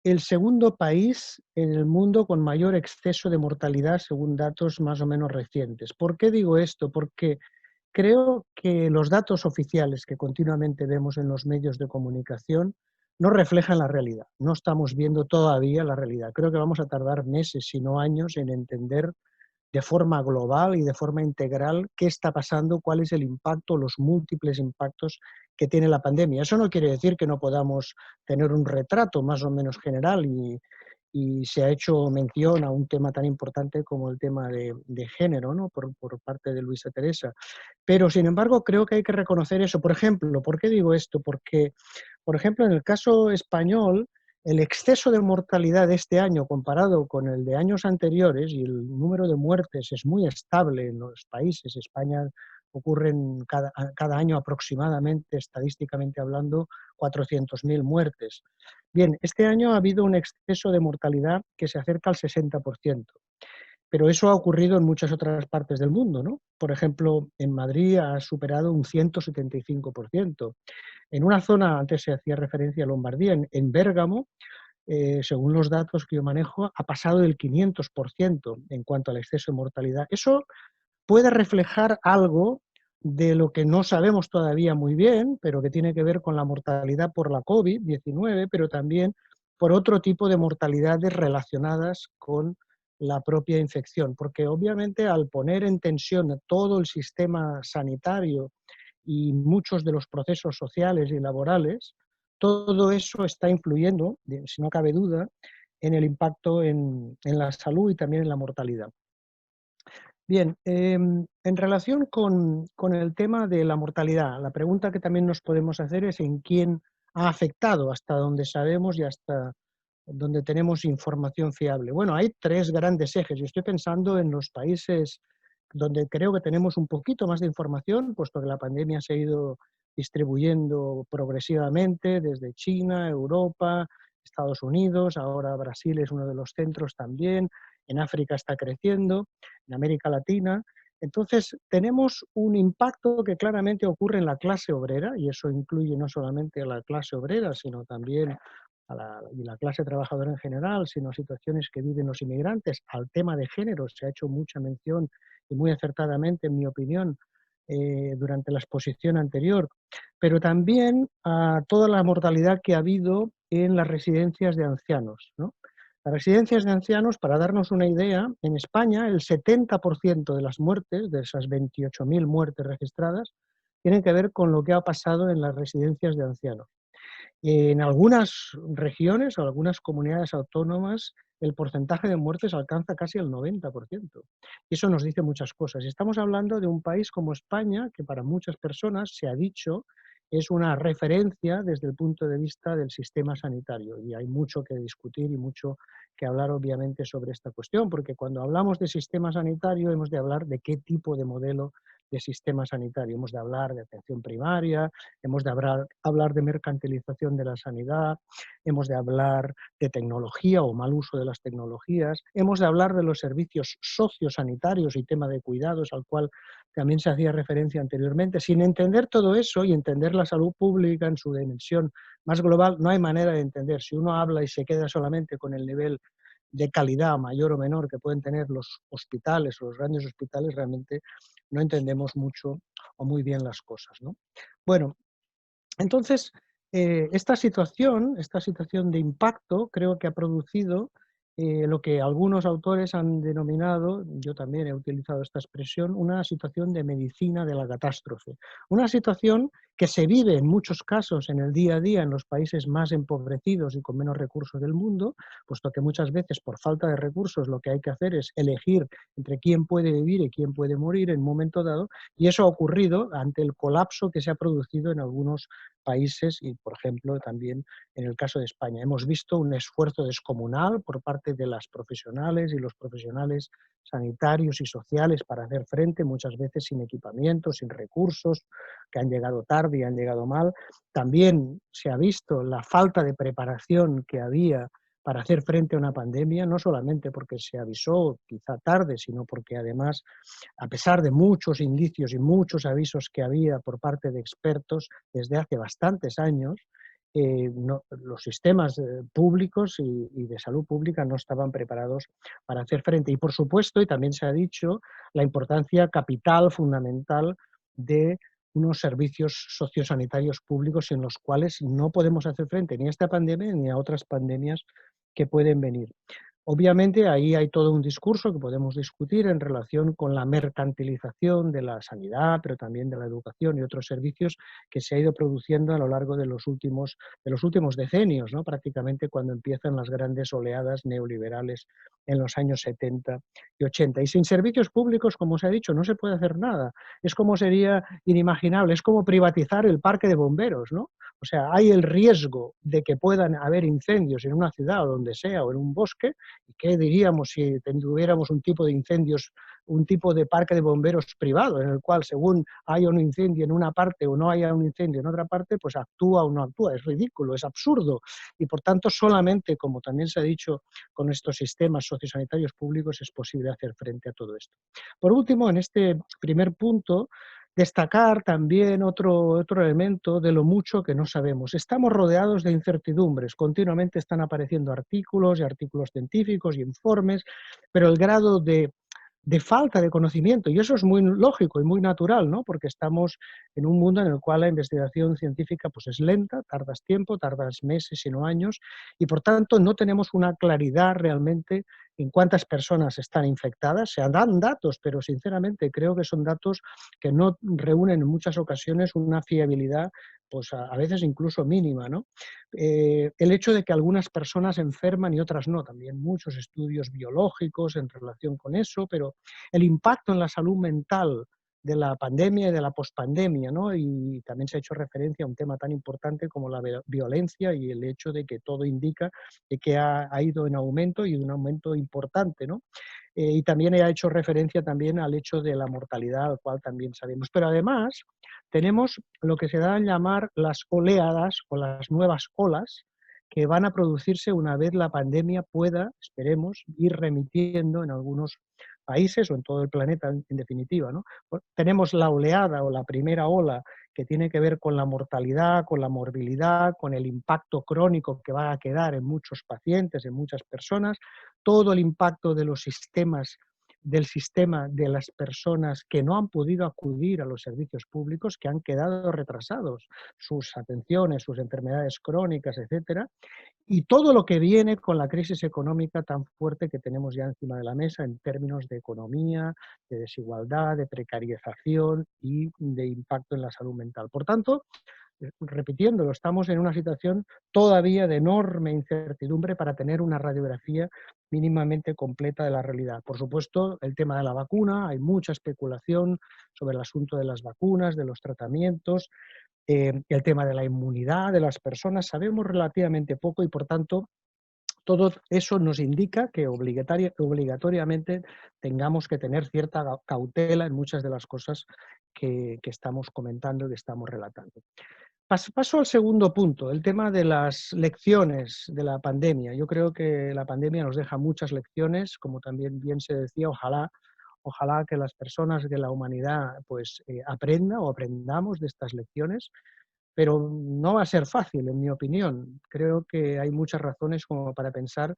Speaker 3: el segundo país en el mundo con mayor exceso de mortalidad, según datos más o menos recientes. ¿Por qué digo esto? Porque creo que los datos oficiales que continuamente vemos en los medios de comunicación no reflejan la realidad. No estamos viendo todavía la realidad. Creo que vamos a tardar meses, si no años, en entender de forma global y de forma integral qué está pasando, cuál es el impacto, los múltiples impactos que tiene la pandemia. Eso no quiere decir que no podamos tener un retrato más o menos general y se ha hecho mención a un tema tan importante como el tema de género, ¿no? por parte de Luisa Teresa. Pero, sin embargo, creo que hay que reconocer eso. Por ejemplo, ¿por qué digo esto? Porque, por ejemplo, en el caso español, el exceso de mortalidad de este año comparado con el de años anteriores, y el número de muertes es muy estable en los países. España ocurren cada año aproximadamente, estadísticamente hablando, 400.000 muertes. Bien, este año ha habido un exceso de mortalidad que se acerca al 60%. Pero eso ha ocurrido en muchas otras partes del mundo, ¿no? Por ejemplo, en Madrid ha superado un 175%. En una zona, antes se hacía referencia a Lombardía, en Bérgamo, según los datos que yo manejo, ha pasado del 500% en cuanto al exceso de mortalidad. Eso puede reflejar algo de lo que no sabemos todavía muy bien, pero que tiene que ver con la mortalidad por la COVID-19, pero también por otro tipo de mortalidades relacionadas con la propia infección, porque obviamente al poner en tensión todo el sistema sanitario y muchos de los procesos sociales y laborales, todo eso está influyendo, si no cabe duda, en el impacto en la salud y también en la mortalidad. Bien, en relación con el tema de la mortalidad, la pregunta que también nos podemos hacer es en quién ha afectado, hasta donde sabemos y hasta donde tenemos información fiable. Bueno, hay tres grandes ejes. Yo estoy pensando en los países donde creo que tenemos un poquito más de información, puesto que la pandemia se ha ido distribuyendo progresivamente desde China, Europa, Estados Unidos, ahora Brasil es uno de los centros también, en África está creciendo, en América Latina. Entonces, tenemos un impacto que claramente ocurre en la clase obrera, y eso incluye no solamente a la clase obrera, sino también y la clase trabajadora en general, sino situaciones que viven los inmigrantes. Al tema de género se ha hecho mucha mención y muy acertadamente, en mi opinión, durante la exposición anterior, pero también a toda la mortalidad que ha habido en las residencias de ancianos, ¿no? Las residencias de ancianos, para darnos una idea, en España el 70% de las muertes, de esas 28.000 muertes registradas, tienen que ver con lo que ha pasado en las residencias de ancianos. En algunas regiones o algunas comunidades autónomas el porcentaje de muertes alcanza casi el 90%. Y eso nos dice muchas cosas. Estamos hablando de un país como España, que para muchas personas se ha dicho es una referencia desde el punto de vista del sistema sanitario. Y hay mucho que discutir y mucho que hablar, obviamente, sobre esta cuestión, porque cuando hablamos de sistema sanitario hemos de hablar de qué tipo de modelo de sistema sanitario. Hemos de hablar de atención primaria, hemos de hablar de mercantilización de la sanidad, hemos de hablar de tecnología o mal uso de las tecnologías, hemos de hablar de los servicios sociosanitarios y tema de cuidados al cual también se hacía referencia anteriormente. Sin entender todo eso y entender la salud pública en su dimensión más global, no hay manera de entender. Si uno habla y se queda solamente con el nivel de calidad mayor o menor que pueden tener los hospitales o los grandes hospitales, realmente no entendemos mucho o muy bien las cosas, ¿no? Bueno, entonces, esta situación de impacto creo que ha producido lo que algunos autores han denominado, yo también he utilizado esta expresión, una situación de medicina de la catástrofe. Una situación que se vive en muchos casos en el día a día en los países más empobrecidos y con menos recursos del mundo, puesto que muchas veces por falta de recursos lo que hay que hacer es elegir entre quién puede vivir y quién puede morir en un momento dado, y eso ha ocurrido ante el colapso que se ha producido en algunos países y, por ejemplo, también en el caso de España. Hemos visto un esfuerzo descomunal por parte de las profesionales y los profesionales sanitarios y sociales para hacer frente, muchas veces sin equipamiento, sin recursos, que han llegado tarde y han llegado mal. También se ha visto la falta de preparación que había para hacer frente a una pandemia, no solamente porque se avisó quizá tarde, sino porque además, a pesar de muchos indicios y muchos avisos que había por parte de expertos desde hace bastantes años, los sistemas públicos y de salud pública no estaban preparados para hacer frente. Y por supuesto, y también se ha dicho, la importancia capital, fundamental, de unos servicios sociosanitarios públicos en los cuales no podemos hacer frente ni a esta pandemia ni a otras pandemias que pueden venir. Obviamente ahí hay todo un discurso que podemos discutir en relación con la mercantilización de la sanidad, pero también de la educación y otros servicios que se ha ido produciendo a lo largo de los últimos decenios, ¿no? Prácticamente cuando empiezan las grandes oleadas neoliberales en los años 70 y 80. Y sin servicios públicos, como se ha dicho, no se puede hacer nada. Es como sería inimaginable, es como privatizar el parque de bomberos, ¿no? O sea, hay el riesgo de que puedan haber incendios en una ciudad o donde sea, o en un bosque. ¿Y qué diríamos si tuviéramos un tipo de incendios, un tipo de parque de bomberos privado, en el cual según haya un incendio en una parte o no haya un incendio en otra parte, pues actúa o no actúa? Es ridículo, es absurdo. Y por tanto, solamente, como también se ha dicho, con estos sistemas sociosanitarios públicos es posible hacer frente a todo esto. Por último, en este primer punto, destacar también otro elemento de lo mucho que no sabemos. Estamos rodeados de incertidumbres, continuamente están apareciendo artículos y artículos científicos y informes, pero el grado de falta de conocimiento, y eso es muy lógico y muy natural, ¿no? Porque estamos en un mundo en el cual la investigación científica pues es lenta, tardas tiempo, tardas meses y no años, y por tanto no tenemos una claridad realmente en cuántas personas están infectadas. Se dan datos, pero sinceramente creo que son datos que no reúnen en muchas ocasiones una fiabilidad pues a veces incluso mínima, ¿no? El hecho de que algunas personas enferman y otras no, también muchos estudios biológicos en relación con eso, pero el impacto en la salud mental de la pandemia y de la pospandemia, ¿no? Y también se ha hecho referencia a un tema tan importante como la violencia y el hecho de que todo indica de que ha ido en aumento y un aumento importante, ¿no? Y también ha hecho referencia también al hecho de la mortalidad, al cual también sabemos. Pero además tenemos lo que se da a llamar las oleadas o las nuevas olas que van a producirse una vez la pandemia pueda, esperemos, ir remitiendo en algunos países o en todo el planeta en definitiva, ¿no? Tenemos la oleada o la primera ola que tiene que ver con la mortalidad, con la morbilidad, con el impacto crónico que va a quedar en muchos pacientes, en muchas personas, todo el impacto de los sistemas, del sistema de las personas que no han podido acudir a los servicios públicos, que han quedado retrasados sus atenciones, sus enfermedades crónicas, etcétera, y todo lo que viene con la crisis económica tan fuerte que tenemos ya encima de la mesa en términos de economía, de desigualdad, de precarización y de impacto en la salud mental. Por tanto, repitiéndolo, estamos en una situación todavía de enorme incertidumbre para tener una radiografía mínimamente completa de la realidad. Por supuesto, el tema de la vacuna, hay mucha especulación sobre el asunto de las vacunas, de los tratamientos, el tema de la inmunidad de las personas, sabemos relativamente poco y por tanto todo eso nos indica que obligatoriamente tengamos que tener cierta cautela en muchas de las cosas que estamos comentando y que estamos relatando. Paso al segundo punto, el tema de las lecciones de la pandemia. Yo creo que la pandemia nos deja muchas lecciones, como también bien se decía, ojalá que las personas de la humanidad pues aprendan o aprendamos de estas lecciones, pero no va a ser fácil, en mi opinión. Creo que hay muchas razones como para pensar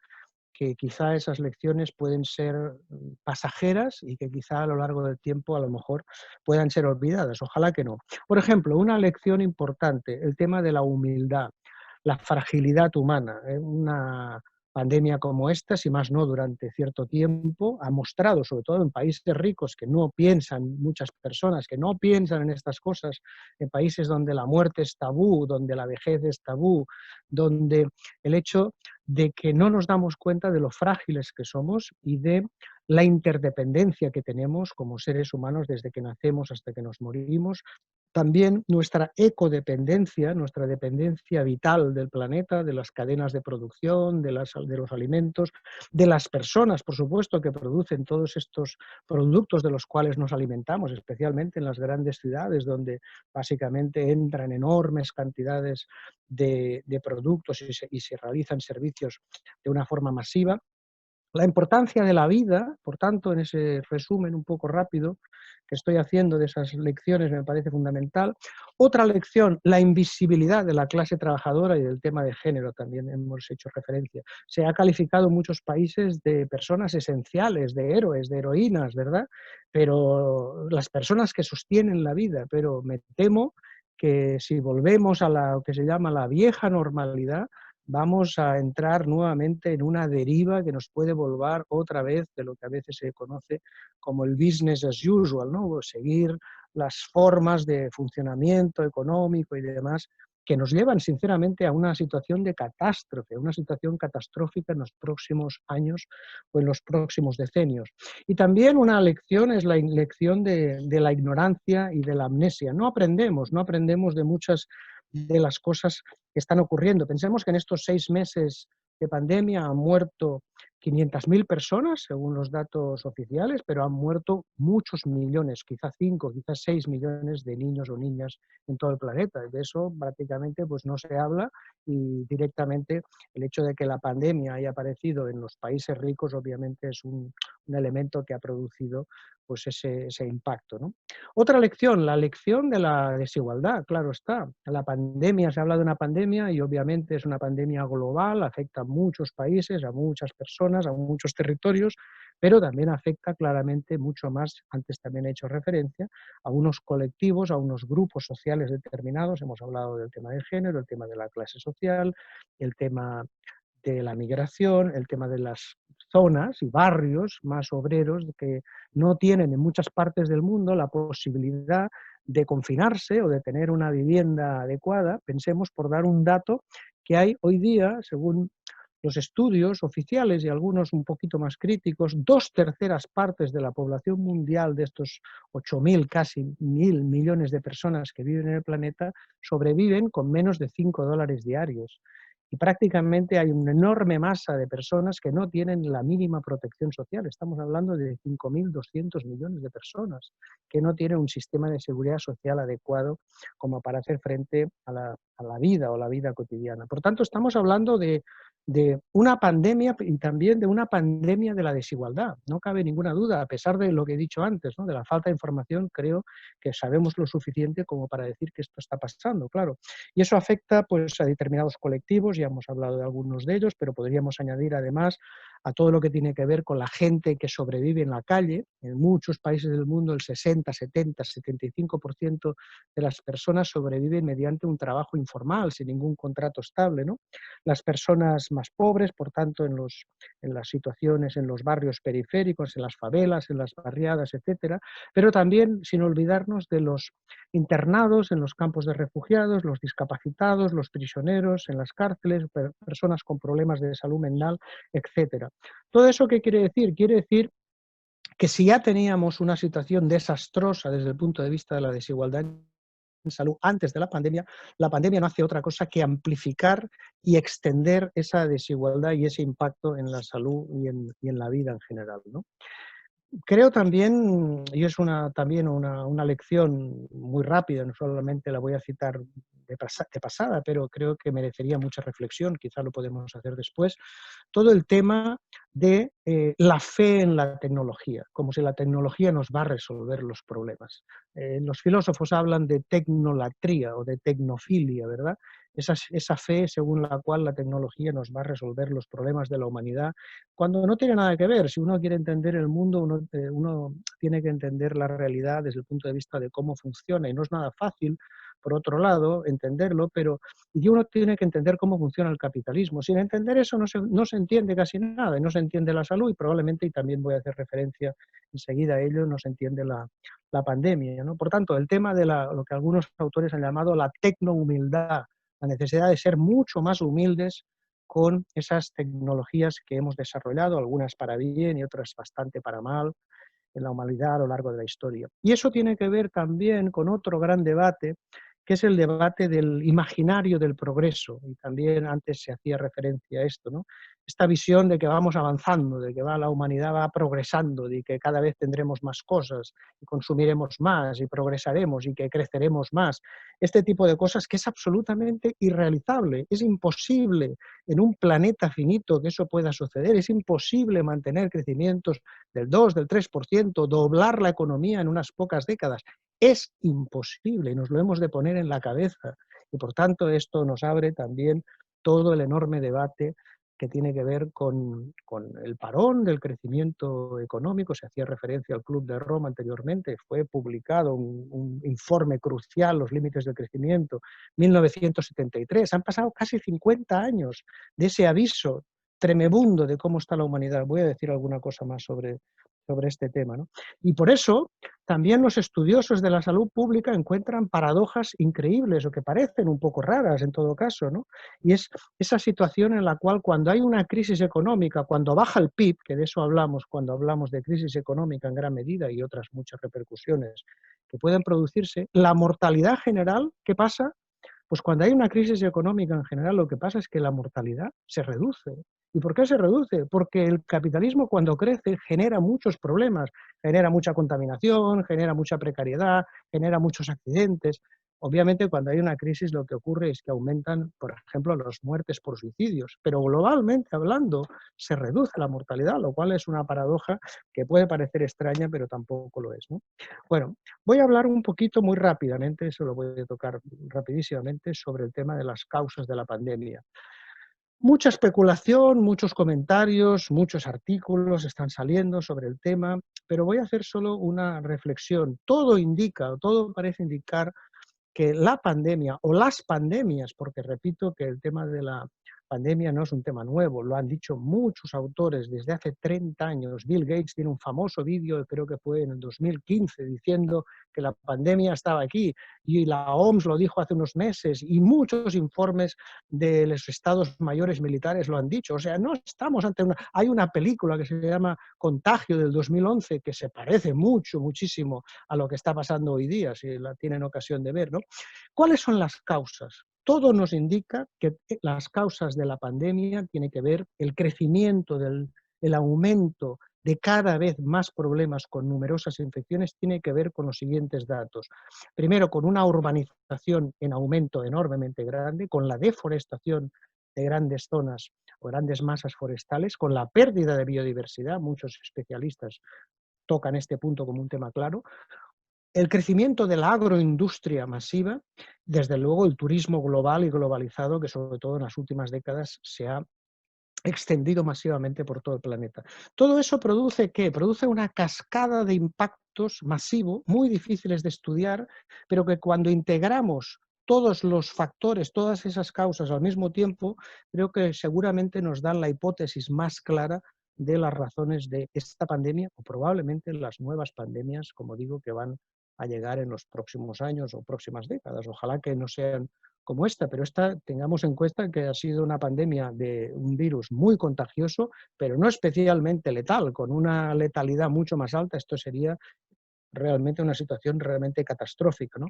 Speaker 3: que quizá esas lecciones pueden ser pasajeras y que quizá a lo largo del tiempo a lo mejor puedan ser olvidadas. Ojalá que no. Por ejemplo, una lección importante, el tema de la humildad, la fragilidad humana. Una pandemia como esta, si más no durante cierto tiempo, ha mostrado, sobre todo en países ricos que no piensan, muchas personas que no piensan en estas cosas, en países donde la muerte es tabú, donde la vejez es tabú, donde el hecho de que no nos damos cuenta de lo frágiles que somos y de la interdependencia que tenemos como seres humanos desde que nacemos hasta que nos morimos, también nuestra ecodependencia, nuestra dependencia vital del planeta, de las cadenas de producción, de los alimentos, de las personas, por supuesto, que producen todos estos productos de los cuales nos alimentamos, especialmente en las grandes ciudades, donde básicamente entran enormes cantidades de productos y se realizan servicios de una forma masiva. La importancia de la vida, por tanto, en ese resumen un poco rápido que estoy haciendo de esas lecciones me parece fundamental. Otra lección, la invisibilidad de la clase trabajadora y del tema de género, también hemos hecho referencia. Se ha calificado en muchos países de personas esenciales, de héroes, de heroínas, ¿verdad? Pero las personas que sostienen la vida, pero me temo que si volvemos a lo que se llama la vieja normalidad, vamos a entrar nuevamente en una deriva que nos puede volver otra vez de lo que a veces se conoce como el business as usual, ¿no? Seguir las formas de funcionamiento económico y demás que nos llevan sinceramente a una situación de catástrofe, una situación catastrófica en los próximos años o en los próximos decenios. Y también una lección es la lección de la ignorancia y de la amnesia. No aprendemos de muchas de las cosas que están ocurriendo. Pensemos que en estos 6 meses de pandemia han muerto 500.000 personas, según los datos oficiales, pero han muerto muchos millones, quizás 5, quizás 6 millones de niños o niñas en todo el planeta. De eso prácticamente pues, no se habla y directamente el hecho de que la pandemia haya aparecido en los países ricos obviamente es un elemento que ha producido pues, ese impacto, ¿no? Otra lección, la lección de la desigualdad, claro está. La pandemia, se habla de una pandemia y obviamente es una pandemia global, afecta a muchos países, a muchas personas, a muchos territorios, pero también afecta claramente mucho más, antes también he hecho referencia, a unos colectivos, a unos grupos sociales determinados. Hemos hablado del tema del género, el tema de la clase social, el tema de la migración, el tema de las zonas y barrios más obreros que no tienen en muchas partes del mundo la posibilidad de confinarse o de tener una vivienda adecuada. Pensemos, por dar un dato, que hay hoy día, según los estudios oficiales y algunos un poquito más críticos, 2/3 partes de la población mundial de estos 8.000, casi 1.000 millones de personas que viven en el planeta sobreviven con menos de $5 diarios. Y prácticamente hay una enorme masa de personas que no tienen la mínima protección social. Estamos hablando de 5.200 millones de personas que no tienen un sistema de seguridad social adecuado como para hacer frente a la vida o la vida cotidiana. Por tanto, estamos hablando de una pandemia y también de una pandemia de la desigualdad. No cabe ninguna duda, a pesar de lo que he dicho antes, ¿no? De la falta de información, creo que sabemos lo suficiente como para decir que esto está pasando, claro. Y eso afecta pues, a determinados colectivos, ya hemos hablado de algunos de ellos, pero podríamos añadir además a todo lo que tiene que ver con la gente que sobrevive en la calle. En muchos países del mundo el 60, 70, 75% de las personas sobreviven mediante un trabajo informal, sin ningún contrato estable, ¿no? Las personas más pobres, por tanto, en las situaciones, en los barrios periféricos, en las favelas, en las barriadas, etcétera, pero también sin olvidarnos de los internados en los campos de refugiados, los discapacitados, los prisioneros en las cárceles, personas con problemas de salud mental, etcétera. ¿Todo eso qué quiere decir? Quiere decir que si ya teníamos una situación desastrosa desde el punto de vista de la desigualdad en salud antes de la pandemia no hace otra cosa que amplificar y extender esa desigualdad y ese impacto en la salud y en la vida en general, ¿no? Creo también, y es también una lección muy rápida, no solamente la voy a citar de pasada, pero creo que merecería mucha reflexión, quizá lo podemos hacer después, todo el tema de la fe en la tecnología, como si la tecnología nos va a resolver los problemas. Los filósofos hablan de tecnolatría o de tecnofilia, ¿verdad? Esa fe según la cual la tecnología nos va a resolver los problemas de la humanidad, cuando no tiene nada que ver. Si uno quiere entender el mundo, uno tiene que entender la realidad desde el punto de vista de cómo funciona, y no es nada fácil, por otro lado, entenderlo, pero y uno tiene que entender cómo funciona el capitalismo. Sin entender eso no se entiende casi nada, y no se entiende la salud, y probablemente, y también voy a hacer referencia enseguida a ello, no se entiende la pandemia, ¿no? Por tanto, el tema de lo que algunos autores han llamado la tecnohumildad, la necesidad de ser mucho más humildes con esas tecnologías que hemos desarrollado, algunas para bien y otras bastante para mal, en la humanidad a lo largo de la historia. Y eso tiene que ver también con otro gran debate, que es el debate del imaginario del progreso, y también antes se hacía referencia a esto, ¿no? Esta visión de que vamos avanzando, de que la humanidad va progresando, de que cada vez tendremos más cosas, y consumiremos más, y progresaremos, y que creceremos más. Este tipo de cosas que es absolutamente irrealizable, es imposible en un planeta finito que eso pueda suceder, es imposible mantener crecimientos del 2, del 3%, doblar la economía en unas pocas décadas. Es imposible y nos lo hemos de poner en la cabeza. Y por tanto esto nos abre también todo el enorme debate que tiene que ver con el parón del crecimiento económico. Se hacía referencia al Club de Roma anteriormente, fue publicado un informe crucial, Los límites del crecimiento, 1973. Han pasado casi 50 años de ese aviso tremebundo de cómo está la humanidad. Voy a decir alguna cosa más sobre este tema, ¿no? Y por eso también los estudiosos de la salud pública encuentran paradojas increíbles o que parecen un poco raras en todo caso, ¿no? Y es esa situación en la cual cuando hay una crisis económica, cuando baja el PIB, que de eso hablamos cuando hablamos de crisis económica en gran medida y otras muchas repercusiones que pueden producirse, la mortalidad general, ¿qué pasa? Pues cuando hay una crisis económica en general, lo que pasa es que la mortalidad se reduce. ¿Y por qué se reduce? Porque el capitalismo cuando crece genera muchos problemas, genera mucha contaminación, genera mucha precariedad, genera muchos accidentes. Obviamente cuando hay una crisis lo que ocurre es que aumentan, por ejemplo, las muertes por suicidios, pero globalmente hablando se reduce la mortalidad, lo cual es una paradoja que puede parecer extraña, pero tampoco lo es, ¿no? Bueno, voy a hablar un poquito muy rápidamente, eso lo voy a tocar rapidísimamente, sobre el tema de las causas de la pandemia. Mucha especulación, muchos comentarios, muchos artículos están saliendo sobre el tema, pero voy a hacer solo una reflexión. Todo indica, todo parece indicar que la pandemia o las pandemias, porque repito que el tema de la pandemia no es un tema nuevo, lo han dicho muchos autores desde hace 30 años. Bill Gates tiene un famoso vídeo, creo que fue en el 2015, diciendo que la pandemia estaba aquí, y la OMS lo dijo hace unos meses, y muchos informes de los estados mayores militares lo han dicho. O sea, no estamos ante una... Hay una película que se llama Contagio del 2011 que se parece muchísimo a lo que está pasando hoy día, si la tienen ocasión de ver, ¿no? ¿Cuáles son las causas? Todo nos indica que las causas de la pandemia tienen que ver el crecimiento el aumento de cada vez más problemas con numerosas infecciones, tiene que ver con los siguientes datos. Primero, con una urbanización en aumento enormemente grande, con la deforestación de grandes zonas o grandes masas forestales, con la pérdida de biodiversidad, muchos especialistas tocan este punto como un tema claro, el crecimiento de la agroindustria masiva, desde luego el turismo global y globalizado, que sobre todo en las últimas décadas se ha extendido masivamente por todo el planeta. Todo eso produce ¿qué? Produce una cascada de impactos masivo, muy difíciles de estudiar, pero que cuando integramos todos los factores, todas esas causas al mismo tiempo, creo que seguramente nos dan la hipótesis más clara de las razones de esta pandemia o probablemente las nuevas pandemias, como digo, que van a llegar en los próximos años o próximas décadas. Ojalá que no sean como esta, pero esta tengamos en cuenta que ha sido una pandemia de un virus muy contagioso, pero no especialmente letal, con una letalidad mucho más alta. Esto sería realmente una situación realmente catastrófica, ¿no?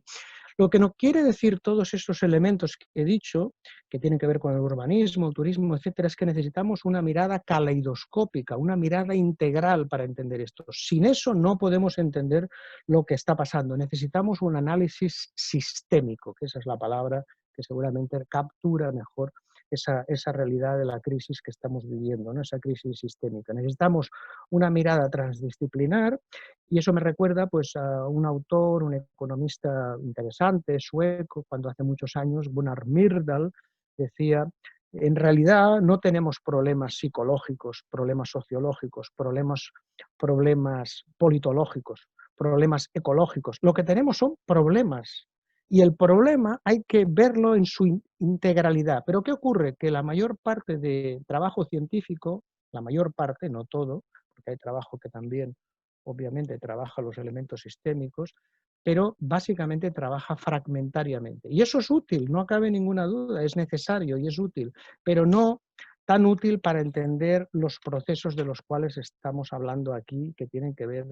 Speaker 3: Lo que no quiere decir todos esos elementos que he dicho, que tienen que ver con el urbanismo, el turismo, etcétera, es que necesitamos una mirada caleidoscópica, una mirada integral para entender esto. Sin eso no podemos entender lo que está pasando. Necesitamos un análisis sistémico, que esa es la palabra que seguramente captura mejor esa realidad de la crisis que estamos viviendo, ¿no? Esa crisis sistémica. Necesitamos una mirada transdisciplinar y eso me recuerda pues, a un autor, un economista interesante, sueco, cuando hace muchos años, Gunnar Myrdal, decía, en realidad no tenemos problemas psicológicos, problemas sociológicos, problemas politológicos, problemas ecológicos. Lo que tenemos son problemas. Y el problema hay que verlo en su integralidad. Pero ¿qué ocurre? Que la mayor parte de trabajo científico, la mayor parte, no todo, porque hay trabajo que también obviamente trabaja los elementos sistémicos, pero básicamente trabaja fragmentariamente. Y eso es útil, no cabe ninguna duda, es necesario y es útil, pero no tan útil para entender los procesos de los cuales estamos hablando aquí, que tienen que ver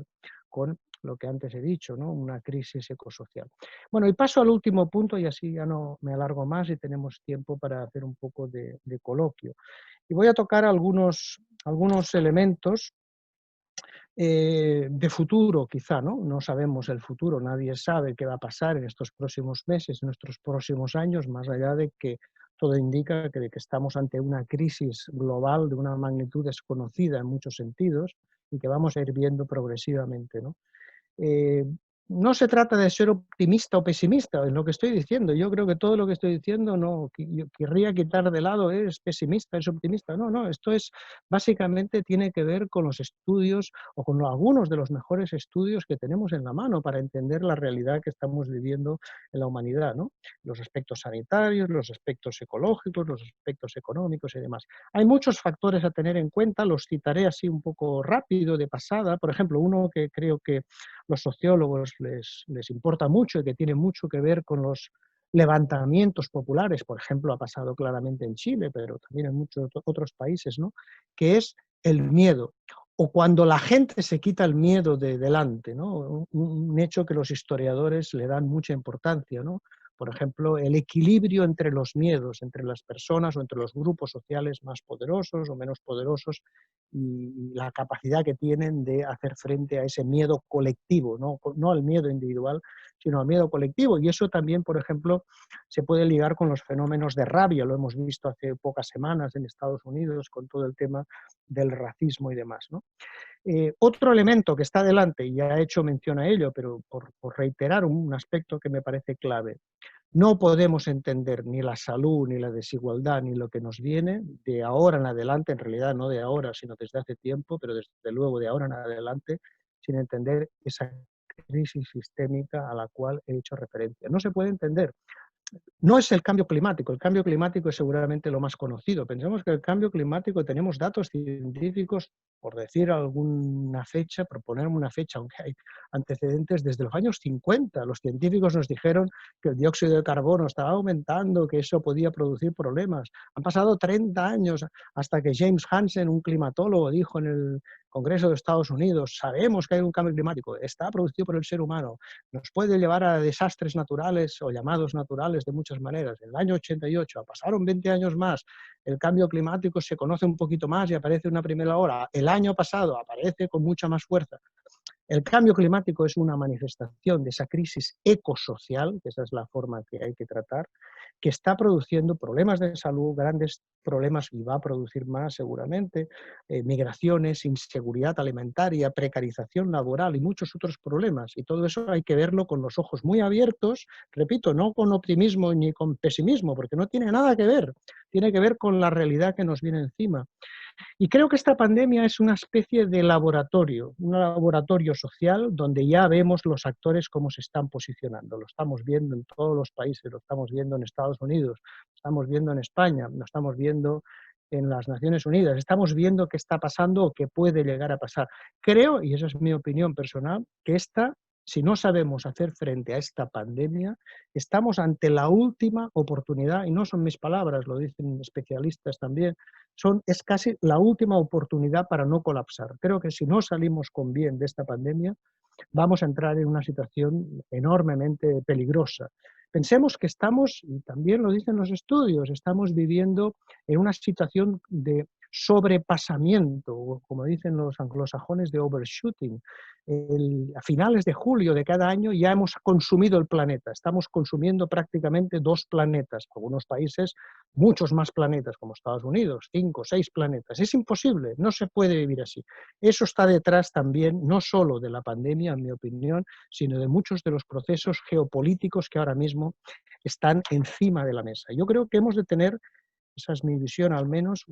Speaker 3: con lo que antes he dicho, ¿no? Una crisis ecosocial. Bueno, y paso al último punto y así ya no me alargo más y tenemos tiempo para hacer un poco de coloquio. Y voy a tocar algunos elementos de futuro, quizá, ¿no? No sabemos el futuro, nadie sabe qué va a pasar en estos próximos meses, en estos próximos años, más allá de que todo indica que estamos ante una crisis global de una magnitud desconocida en muchos sentidos y que vamos a ir viendo progresivamente, ¿no? Eh, no se trata de ser optimista o pesimista, es lo que estoy diciendo. Yo creo que todo lo que estoy diciendo yo querría quitar de lado es pesimista, es optimista. No, esto es básicamente tiene que ver con los estudios o con algunos de los mejores estudios que tenemos en la mano para entender la realidad que estamos viviendo en la humanidad, ¿no? Los aspectos sanitarios, los aspectos ecológicos, los aspectos económicos y demás. Hay muchos factores a tener en cuenta, los citaré así un poco rápido, de pasada. Por ejemplo, uno que creo que los sociólogos les importa mucho y que tiene mucho que ver con los levantamientos populares, por ejemplo, ha pasado claramente en Chile, pero también en muchos otros países, ¿no? Que es el miedo, o cuando la gente se quita el miedo de delante, ¿no? Un hecho que los historiadores le dan mucha importancia, ¿no? Por ejemplo, el equilibrio entre los miedos, entre las personas o entre los grupos sociales más poderosos o menos poderosos, y la capacidad que tienen de hacer frente a ese miedo colectivo, no al miedo individual, sino al miedo colectivo. Y eso también, por ejemplo, se puede ligar con los fenómenos de rabia, lo hemos visto hace pocas semanas en Estados Unidos con todo el tema del racismo y demás, ¿no? Otro elemento que está delante, y ya he hecho mención a ello, pero por reiterar un aspecto que me parece clave: no podemos entender ni la salud, ni la desigualdad, ni lo que nos viene de ahora en adelante, en realidad no de ahora, sino desde hace tiempo, pero desde luego de ahora en adelante, sin entender esa crisis sistémica a la cual he hecho referencia. No se puede entender. No es el cambio climático es seguramente lo más conocido. Pensamos que el cambio climático, tenemos datos científicos, por decir alguna fecha, proponerme una fecha, aunque hay antecedentes desde los años 50. Los científicos nos dijeron que el dióxido de carbono estaba aumentando, que eso podía producir problemas. Han pasado 30 años hasta que James Hansen, un climatólogo, dijo en el Congreso de Estados Unidos: sabemos que hay un cambio climático, está producido por el ser humano, nos puede llevar a desastres naturales o llamados naturales de muchas maneras. En el año 88, pasaron 20 años más, el cambio climático se conoce un poquito más y aparece una primera hora. El año pasado aparece con mucha más fuerza. El cambio climático es una manifestación de esa crisis ecosocial, que esa es la forma que hay que tratar, que está produciendo problemas de salud, grandes problemas, y va a producir más seguramente, migraciones, inseguridad alimentaria, precarización laboral y muchos otros problemas. Y todo eso hay que verlo con los ojos muy abiertos, repito, no con optimismo ni con pesimismo, porque no tiene nada que ver, tiene que ver con la realidad que nos viene encima. Y creo que esta pandemia es una especie de laboratorio, un laboratorio social donde ya vemos los actores cómo se están posicionando. Lo estamos viendo en todos los países, lo estamos viendo en Estados Unidos, lo estamos viendo en España, lo estamos viendo en las Naciones Unidas, estamos viendo qué está pasando o qué puede llegar a pasar. Creo, y esa es mi opinión personal, que si no sabemos hacer frente a esta pandemia, estamos ante la última oportunidad, y no son mis palabras, lo dicen especialistas también, es casi la última oportunidad para no colapsar. Creo que si no salimos con bien de esta pandemia, vamos a entrar en una situación enormemente peligrosa. Pensemos que estamos, y también lo dicen los estudios, estamos viviendo en una situación de sobrepasamiento, o como dicen los anglosajones, de overshooting. A finales de julio de cada año ya hemos consumido el planeta, estamos consumiendo prácticamente 2 planetas, algunos países muchos más planetas, como Estados Unidos, 5 o 6 planetas. Es imposible, no se puede vivir así. Eso está detrás también, no solo de la pandemia, en mi opinión, sino de muchos de los procesos geopolíticos que ahora mismo están encima de la mesa. Yo creo que hemos de tener, esa es mi visión al menos,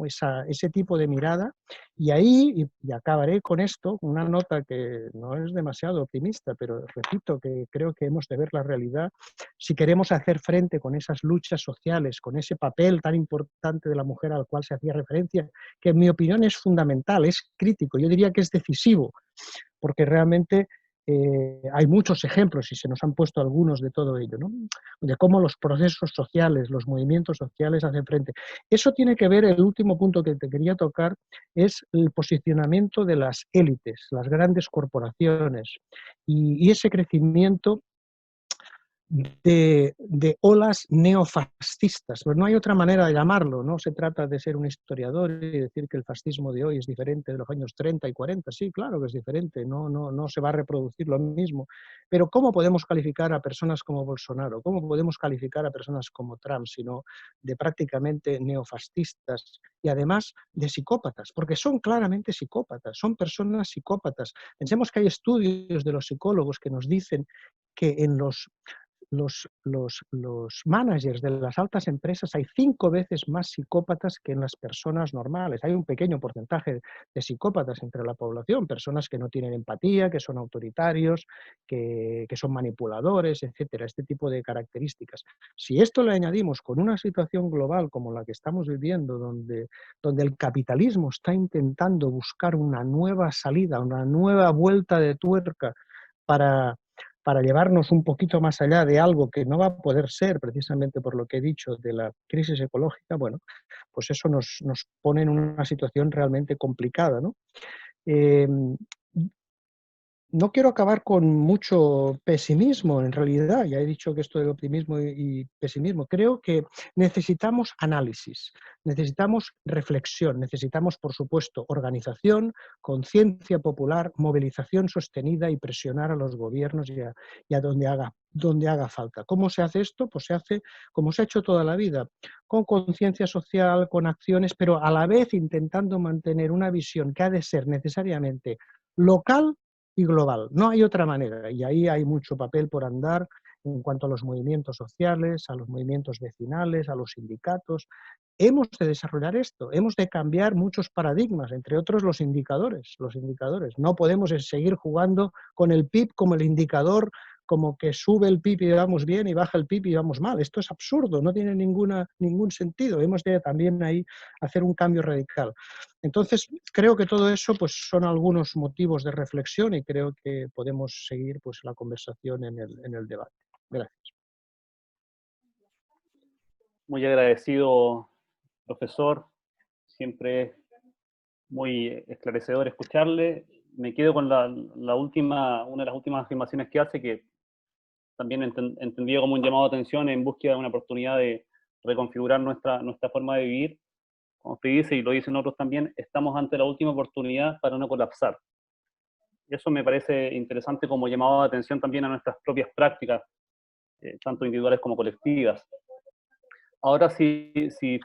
Speaker 3: ese tipo de mirada, y ahí, y acabaré con esto, una nota que no es demasiado optimista, pero repito que creo que hemos de ver la realidad si queremos hacer frente con esas luchas sociales, con ese papel tan importante de la mujer al cual se hacía referencia, que en mi opinión es fundamental, es crítico, yo diría que es decisivo, porque realmente hay muchos ejemplos y se nos han puesto algunos de todo ello, ¿no? De cómo los procesos sociales, los movimientos sociales hacen frente. Eso tiene que ver, el último punto que te quería tocar, es el posicionamiento de las élites, las grandes corporaciones y ese crecimiento de olas neofascistas. Pues no hay otra manera de llamarlo, no se trata de ser un historiador y decir que el fascismo de hoy es diferente de los años 30 y 40, sí, claro que es diferente, no se va a reproducir lo mismo, pero ¿cómo podemos calificar a personas como Bolsonaro? ¿Cómo podemos calificar a personas como Trump, sino de prácticamente neofascistas y además de psicópatas? Porque son claramente psicópatas, son personas psicópatas. Pensemos que hay estudios de los psicólogos que nos dicen que en los managers de las altas empresas hay 5 veces más psicópatas que en las personas normales. Hay un pequeño porcentaje de psicópatas entre la población, personas que no tienen empatía, que son autoritarios, que son manipuladores, etcétera, este tipo de características. Si esto le añadimos con una situación global como la que estamos viviendo, donde el capitalismo está intentando buscar una nueva salida, una nueva vuelta de tuerca para llevarnos un poquito más allá de algo que no va a poder ser, precisamente por lo que he dicho, de la crisis ecológica, bueno, pues eso nos pone en una situación realmente complicada, ¿no? No quiero acabar con mucho pesimismo, en realidad, ya he dicho que esto del optimismo y pesimismo, creo que necesitamos análisis, necesitamos reflexión, necesitamos, por supuesto, organización, conciencia popular, movilización sostenida y presionar a los gobiernos y a donde haga falta. ¿Cómo se hace esto? Pues se hace como se ha hecho toda la vida, con conciencia social, con acciones, pero a la vez intentando mantener una visión que ha de ser necesariamente local y global. No hay otra manera, y ahí hay mucho papel por andar en cuanto a los movimientos sociales, a los movimientos vecinales, a los sindicatos. Hemos de desarrollar esto, hemos de cambiar muchos paradigmas, entre otros los indicadores. No podemos seguir jugando con el PIB como el indicador, como que sube el PIB y vamos bien y baja el PIB y vamos mal. Esto es absurdo, no tiene ningún sentido. Hemos de también ahí hacer un cambio radical. Entonces, creo que todo eso pues, son algunos motivos de reflexión y creo que podemos seguir pues, la conversación en el debate. Gracias.
Speaker 1: Muy agradecido, profesor. Siempre es muy esclarecedor escucharle. Me quedo con una de las últimas afirmaciones que hace, que también entendía como un llamado de atención en búsqueda de una oportunidad de reconfigurar nuestra forma de vivir. Como usted dice, y lo dicen otros también, estamos ante la última oportunidad para no colapsar. Eso me parece interesante como llamado de atención también a nuestras propias prácticas, tanto individuales como colectivas. Ahora, si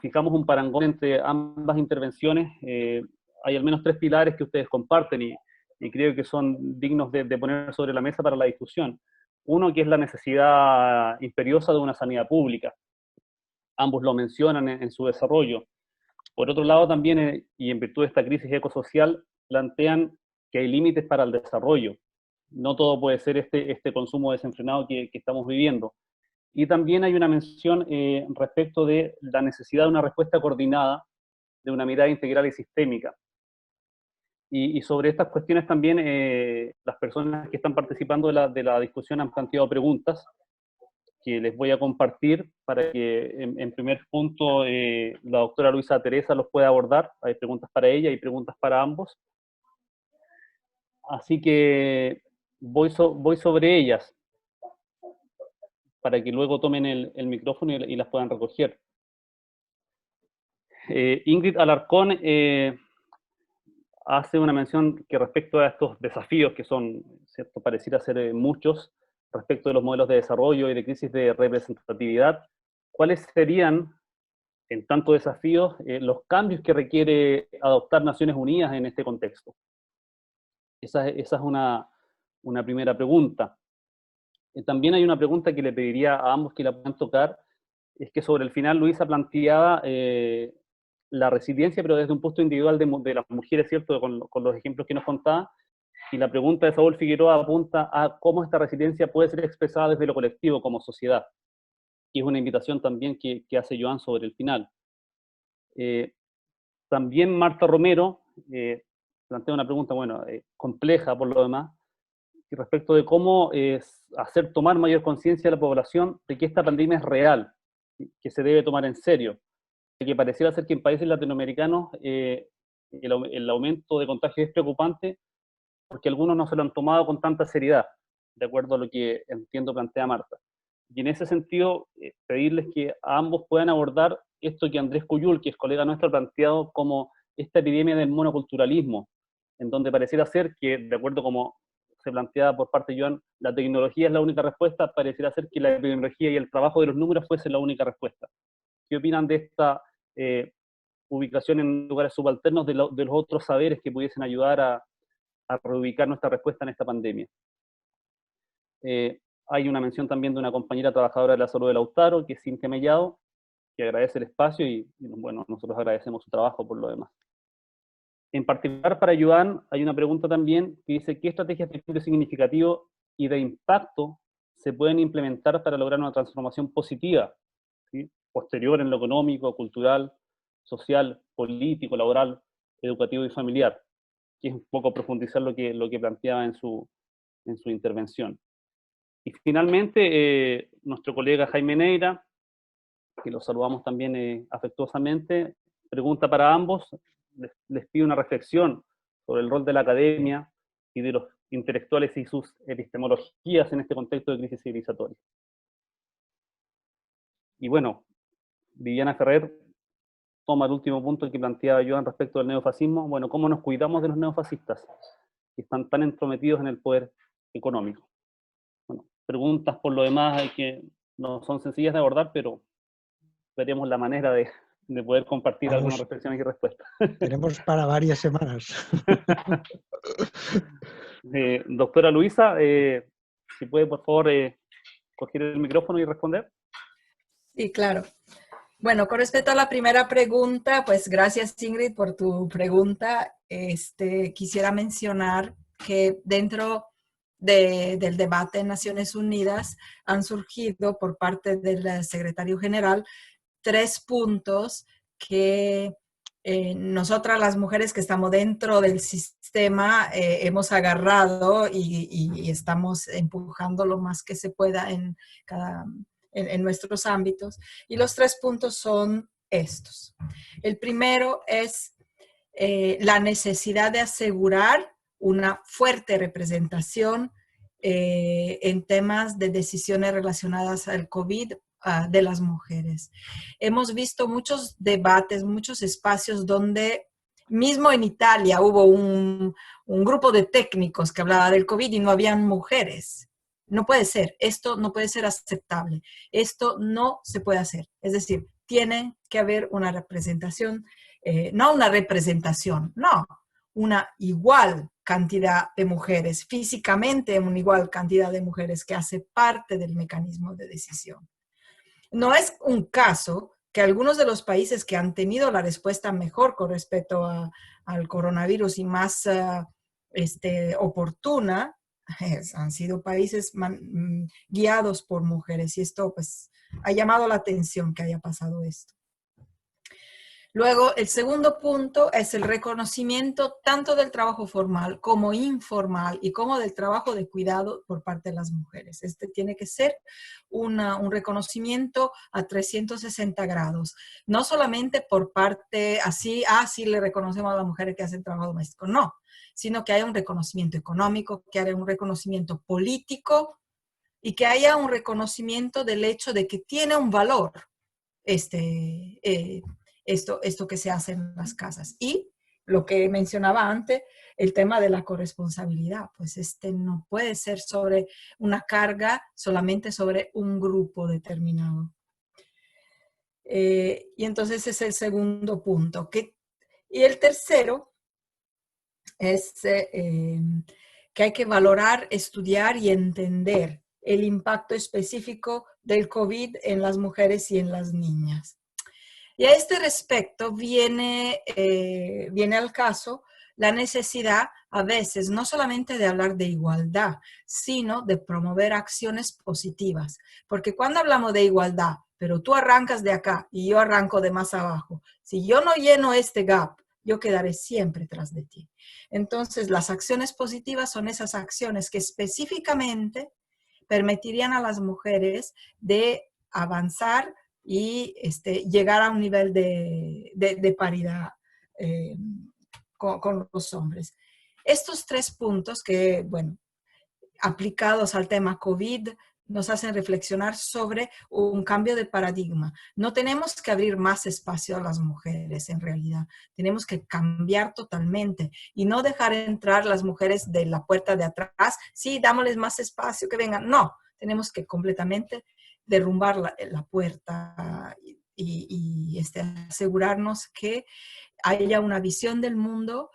Speaker 1: fijamos un parangón entre ambas intervenciones, hay al menos 3 pilares que ustedes comparten y creo que son dignos de poner sobre la mesa para la discusión. Uno, que es la necesidad imperiosa de una sanidad pública. Ambos lo mencionan en su desarrollo. Por otro lado, también, y en virtud de esta crisis ecosocial, plantean que hay límites para el desarrollo. No todo puede ser este consumo desenfrenado que estamos viviendo. Y también hay una mención respecto de la necesidad de una respuesta coordinada, de una mirada integral y sistémica. Y sobre estas cuestiones también las personas que están participando de la discusión han planteado preguntas que les voy a compartir para que en primer punto la doctora Luisa Teresa los pueda abordar. Hay preguntas para ella y preguntas para ambos. Así que voy sobre ellas para que luego tomen el micrófono y las puedan recoger. Ingrid Alarcón hace una mención que respecto a estos desafíos que son, ¿cierto?, pareciera ser muchos, respecto de los modelos de desarrollo y de crisis de representatividad, ¿cuáles serían, en tanto desafíos, los cambios que requiere adoptar Naciones Unidas en este contexto? Esa es una primera pregunta. También hay una pregunta que le pediría a ambos que la puedan tocar, es que sobre el final Luisa planteaba la resiliencia, pero desde un punto individual de las mujeres, ¿cierto?, con los ejemplos que nos contaba, y la pregunta de Saúl Figueroa apunta a cómo esta resiliencia puede ser expresada desde lo colectivo como sociedad, y es una invitación también que hace Joan sobre el final. También Marta Romero plantea una pregunta, bueno, compleja por lo demás, respecto de cómo hacer tomar mayor conciencia a la población de que esta pandemia es real, ¿sí? Que se debe tomar en serio, de que pareciera ser que en países latinoamericanos el aumento de contagios es preocupante porque algunos no se lo han tomado con tanta seriedad, de acuerdo a lo que entiendo plantea Marta. Y en ese sentido, pedirles que a ambos puedan abordar esto que Andrés Cuyul, que es colega nuestro, ha planteado como esta epidemia del monoculturalismo, en donde pareciera ser que, de acuerdo como se planteaba por parte de Joan, la tecnología es la única respuesta, pareciera ser que la epidemiología y el trabajo de los números fuese la única respuesta. ¿Qué opinan de esta ubicación en lugares subalternos de los otros saberes que pudiesen ayudar a reubicar nuestra respuesta en esta pandemia? Hay una mención también de una compañera trabajadora de la salud de Lautaro, que es Cintia Mellado, que agradece el espacio y bueno, nosotros agradecemos su trabajo por lo demás. En particular para Joan hay una pregunta también que dice ¿qué estrategias de cambio significativo y de impacto se pueden implementar para lograr una transformación positiva, ¿sí? Posterior en lo económico, cultural, social, político, laboral, educativo y familiar? Que es un poco profundizar lo que planteaba en su intervención. Y finalmente, nuestro colega Jaime Neira, que lo saludamos también afectuosamente, pregunta para ambos, les pide una reflexión sobre el rol de la academia y de los intelectuales y sus epistemologías en este contexto de crisis civilizatoria. Y bueno, Viviana Ferrer toma el último punto que planteaba Joan respecto del neofascismo. Bueno, ¿cómo nos cuidamos de los neofascistas que están tan entrometidos en el poder económico? Bueno, preguntas por lo demás que no son sencillas de abordar, pero veremos la manera de poder compartir algunas reflexiones y respuestas.
Speaker 3: Tenemos para varias semanas.
Speaker 1: Doctora Luisa, si puede por favor coger el micrófono y responder.
Speaker 2: Sí, claro. Bueno, con respecto a la primera pregunta, pues gracias Ingrid por tu pregunta. Quisiera mencionar que dentro del debate en Naciones Unidas han surgido por parte del secretario general 3 puntos que nosotras las mujeres que estamos dentro del sistema hemos agarrado y estamos empujando lo más que se pueda en nuestros ámbitos. Y los 3 puntos son estos. El primero es la necesidad de asegurar una fuerte representación en temas de decisiones relacionadas al COVID de las mujeres. Hemos visto muchos debates, muchos espacios donde mismo en Italia hubo un grupo de técnicos que hablaba del COVID y no habían mujeres. No puede ser, esto no puede ser aceptable, esto no se puede hacer. Es decir, tiene que haber una representación, no una representación, no, una igual cantidad de mujeres, físicamente una igual cantidad de mujeres que hace parte del mecanismo de decisión. No es un caso que algunos de los países que han tenido la respuesta mejor con respecto al coronavirus y más oportuna, han sido países guiados por mujeres y esto pues ha llamado la atención que haya pasado esto. Luego, el segundo punto es el reconocimiento tanto del trabajo formal como informal y como del trabajo de cuidado por parte de las mujeres. Este tiene que ser un reconocimiento a 360 grados. No solamente por parte así, sí le reconocemos a las mujeres que hacen trabajo doméstico, no, sino que haya un reconocimiento económico, que haya un reconocimiento político y que haya un reconocimiento del hecho de que tiene un valor esto que se hace en las casas. Y lo que mencionaba antes, el tema de la corresponsabilidad, pues no puede ser sobre una carga solamente sobre un grupo determinado. Y entonces es el segundo punto. Y el tercero es que hay que valorar, estudiar y entender el impacto específico del COVID en las mujeres y en las niñas. Y a este respecto viene al caso la necesidad a veces no solamente de hablar de igualdad, sino de promover acciones positivas. Porque cuando hablamos de igualdad, pero tú arrancas de acá y yo arranco de más abajo, si yo no lleno este gap yo quedaré siempre tras de ti. Entonces, las acciones positivas son esas acciones que específicamente permitirían a las mujeres de avanzar y llegar a un nivel de paridad con los hombres. Estos 3 puntos que, bueno, aplicados al tema COVID, nos hacen reflexionar sobre un cambio de paradigma. No tenemos que abrir más espacio a las mujeres, en realidad. Tenemos que cambiar totalmente y no dejar entrar las mujeres de la puerta de atrás. Sí, dámosles más espacio, que vengan. No, tenemos que completamente derrumbar la puerta y asegurarnos que haya una visión del mundo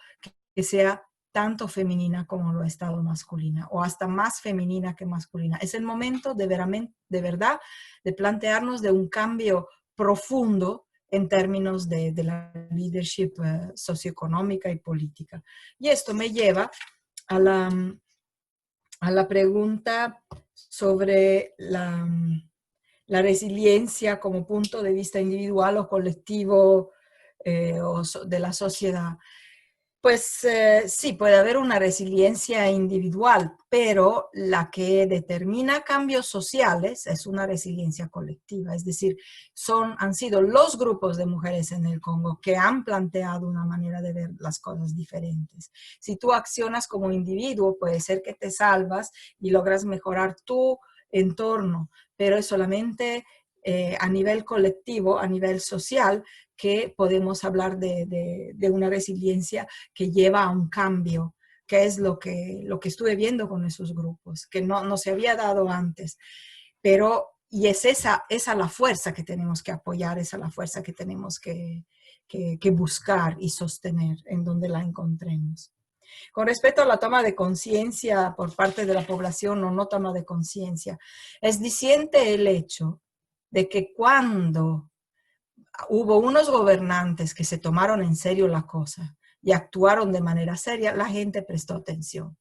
Speaker 2: que sea tanto femenina como lo ha estado masculina, o hasta más femenina que masculina. Es el momento de verdad de plantearnos de un cambio profundo en términos de la leadership socioeconómica y política. Y esto me lleva a la pregunta sobre la resiliencia como punto de vista individual o colectivo o de la sociedad. Pues sí, puede haber una resiliencia individual, pero la que determina cambios sociales es una resiliencia colectiva. Es decir, han sido los grupos de mujeres en el Congo que han planteado una manera de ver las cosas diferentes. Si tú accionas como individuo, puede ser que te salvas y logras mejorar tu entorno, pero es solamente a nivel colectivo, a nivel social, que podemos hablar de una resiliencia que lleva a un cambio, que es lo que estuve viendo con esos grupos, que no se había dado antes. Y es esa la fuerza que tenemos que apoyar, esa la fuerza que tenemos que buscar y sostener en donde la encontremos. Con respecto a la toma de conciencia por parte de la población o no toma de conciencia, es diciente el hecho de que cuando hubo unos gobernantes que se tomaron en serio la cosa y actuaron de manera seria, la gente prestó atención.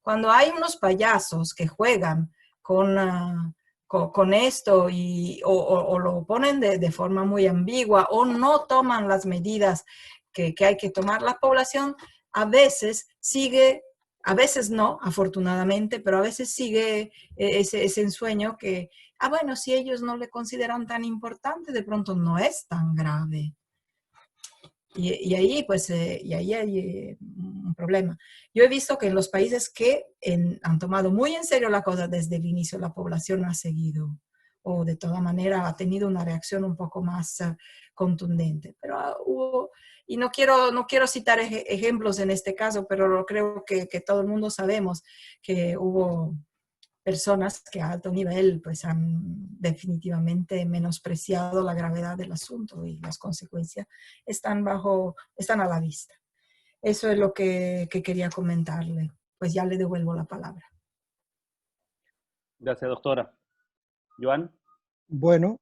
Speaker 2: Cuando hay unos payasos que juegan con esto o lo ponen de forma muy ambigua o no toman las medidas que hay que tomar, la población a veces sigue, a veces no, afortunadamente, pero a veces sigue ese ensueño que, bueno, si ellos no le consideran tan importante, de pronto no es tan grave. Y ahí, pues, hay un problema. Yo he visto que en los países que han tomado muy en serio la cosa desde el inicio, la población ha seguido, o de toda manera ha tenido una reacción un poco más contundente. Pero hubo, y no quiero citar ejemplos en este caso, pero creo que todo el mundo sabemos que hubo personas que a alto nivel pues han definitivamente menospreciado la gravedad del asunto y las consecuencias están a la vista. Eso es lo que quería comentarle. Pues ya le devuelvo la palabra.
Speaker 1: Gracias, doctora. Joan.
Speaker 3: Bueno,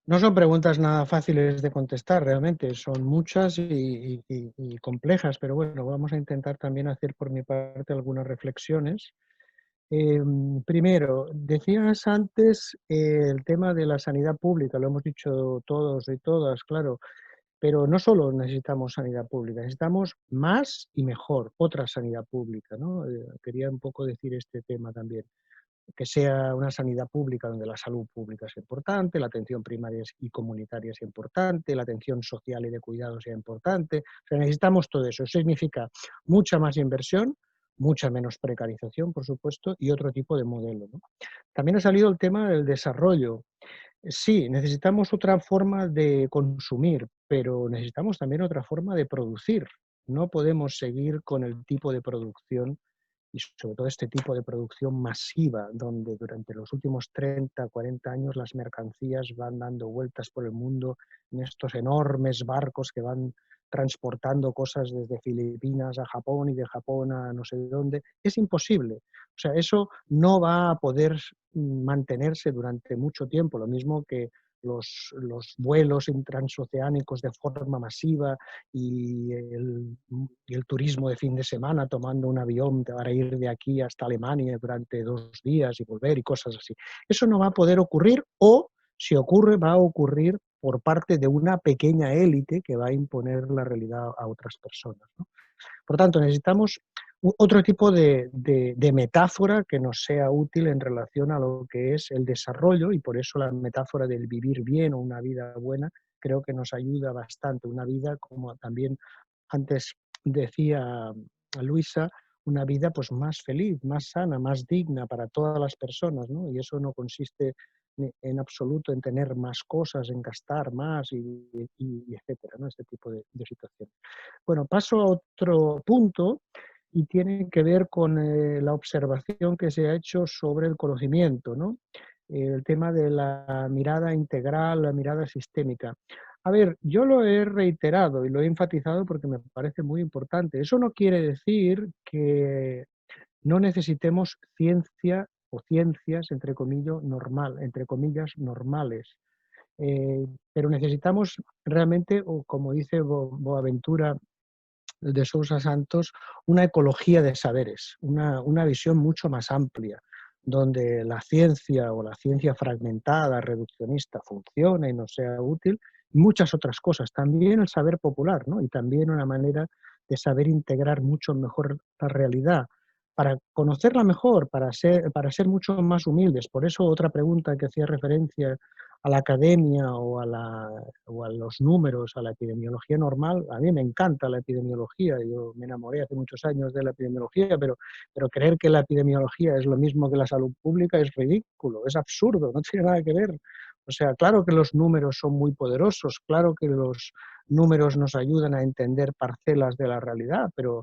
Speaker 3: no son preguntas nada fáciles de contestar, realmente. Son muchas y complejas, pero bueno, vamos a intentar también hacer por mi parte algunas reflexiones. Primero, decías antes el tema de la sanidad pública, lo hemos dicho todos y todas, claro, pero no solo necesitamos sanidad pública, necesitamos más y mejor, otra sanidad pública, ¿no? Quería un poco decir este tema también, que sea una sanidad pública donde la salud pública es importante, la atención primaria y comunitaria es importante, la atención social y de cuidados sea importante. O sea, necesitamos todo eso. Eso significa mucha más inversión, mucha menos precarización, por supuesto, y otro tipo de modelo, ¿no? También ha salido el tema del desarrollo. Sí, necesitamos otra forma de consumir, pero necesitamos también otra forma de producir. No podemos seguir con el tipo de producción y sobre todo este tipo de producción masiva, donde durante los últimos 30, 40 años las mercancías van dando vueltas por el mundo en estos enormes barcos que van transportando cosas desde Filipinas a Japón y de Japón a no sé dónde. Es imposible. O sea, eso no va a poder mantenerse durante mucho tiempo, lo mismo que los vuelos transoceánicos de forma masiva y el turismo de fin de semana tomando un avión para ir de aquí hasta Alemania durante 2 días y volver y cosas así. Eso no va a poder ocurrir o, si ocurre, va a ocurrir por parte de una pequeña élite que va a imponer la realidad a otras personas, ¿no? Por tanto, necesitamos otro tipo de metáfora que nos sea útil en relación a lo que es el desarrollo, y por eso la metáfora del vivir bien o una vida buena creo que nos ayuda bastante. Una vida, como también antes decía Luisa, una vida pues más feliz, más sana, más digna para todas las personas, ¿no? Y eso no consiste en absoluto en tener más cosas, en gastar más y etcétera, ¿no? Este tipo de situaciones. Bueno, paso a otro punto y tiene que ver con la observación que se ha hecho sobre el conocimiento, ¿no? El tema de la mirada integral, la mirada sistémica. A ver, yo lo he reiterado y lo he enfatizado porque me parece muy importante. Eso no quiere decir que no necesitemos ciencia o ciencias, entre comillas, normales. Pero necesitamos realmente, o como dice Boaventura de Sousa Santos, una ecología de saberes, una visión mucho más amplia, donde la ciencia o la ciencia fragmentada, reduccionista, funcione y nos sea útil, y muchas otras cosas. También el saber popular, ¿no? Y también una manera de saber integrar mucho mejor la realidad, para conocerla mejor, para ser mucho más humildes. Por eso otra pregunta que hacía referencia a la academia o a los números, a la epidemiología normal. A mí me encanta la epidemiología, yo me enamoré hace muchos años de la epidemiología, pero creer que la epidemiología es lo mismo que la salud pública es ridículo, es absurdo, no tiene nada que ver. O sea, claro que los números son muy poderosos, claro que los números nos ayudan a entender parcelas de la realidad, pero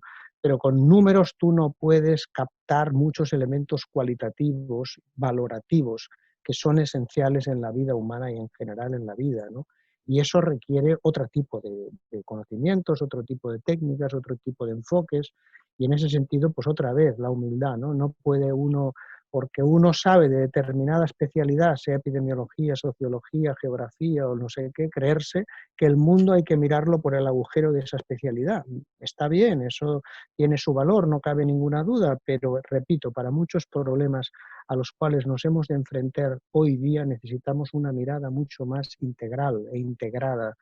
Speaker 3: con números tú no puedes captar muchos elementos cualitativos, valorativos, que son esenciales en la vida humana y en general en la vida, ¿no? Y eso requiere otro tipo de conocimientos, otro tipo de técnicas, otro tipo de enfoques, y en ese sentido, pues otra vez, la humildad, ¿no? No puede uno, porque uno sabe de determinada especialidad, sea epidemiología, sociología, geografía o no sé qué, creerse que el mundo hay que mirarlo por el agujero de esa especialidad. Está bien, eso tiene su valor, no cabe ninguna duda, pero repito, para muchos problemas a los cuales nos hemos de enfrentar hoy día necesitamos una mirada mucho más integral e integrada,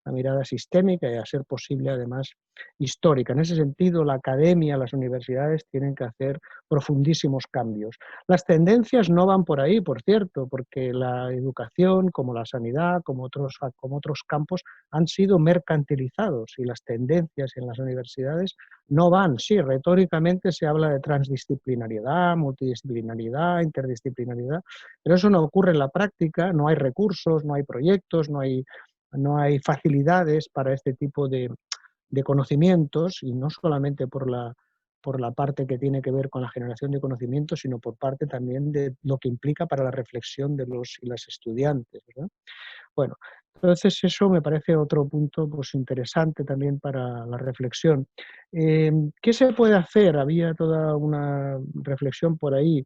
Speaker 3: una mirada sistémica y, a ser posible, además, histórica. En ese sentido, la academia, las universidades tienen que hacer profundísimos cambios. Las tendencias no van por ahí, por cierto, porque la educación, como la sanidad, como otros campos, han sido mercantilizados, y las tendencias en las universidades no van. Sí, retóricamente se habla de transdisciplinariedad, multidisciplinariedad, interdisciplinariedad, pero eso no ocurre en la práctica, no hay recursos, no hay proyectos, no hay facilidades para este tipo de conocimientos, y no solamente por la parte que tiene que ver con la generación de conocimientos, sino por parte también de lo que implica para la reflexión de los y las estudiantes, ¿verdad? Bueno, entonces eso me parece otro punto pues interesante también para la reflexión. ¿Qué se puede hacer? Había toda una reflexión por ahí.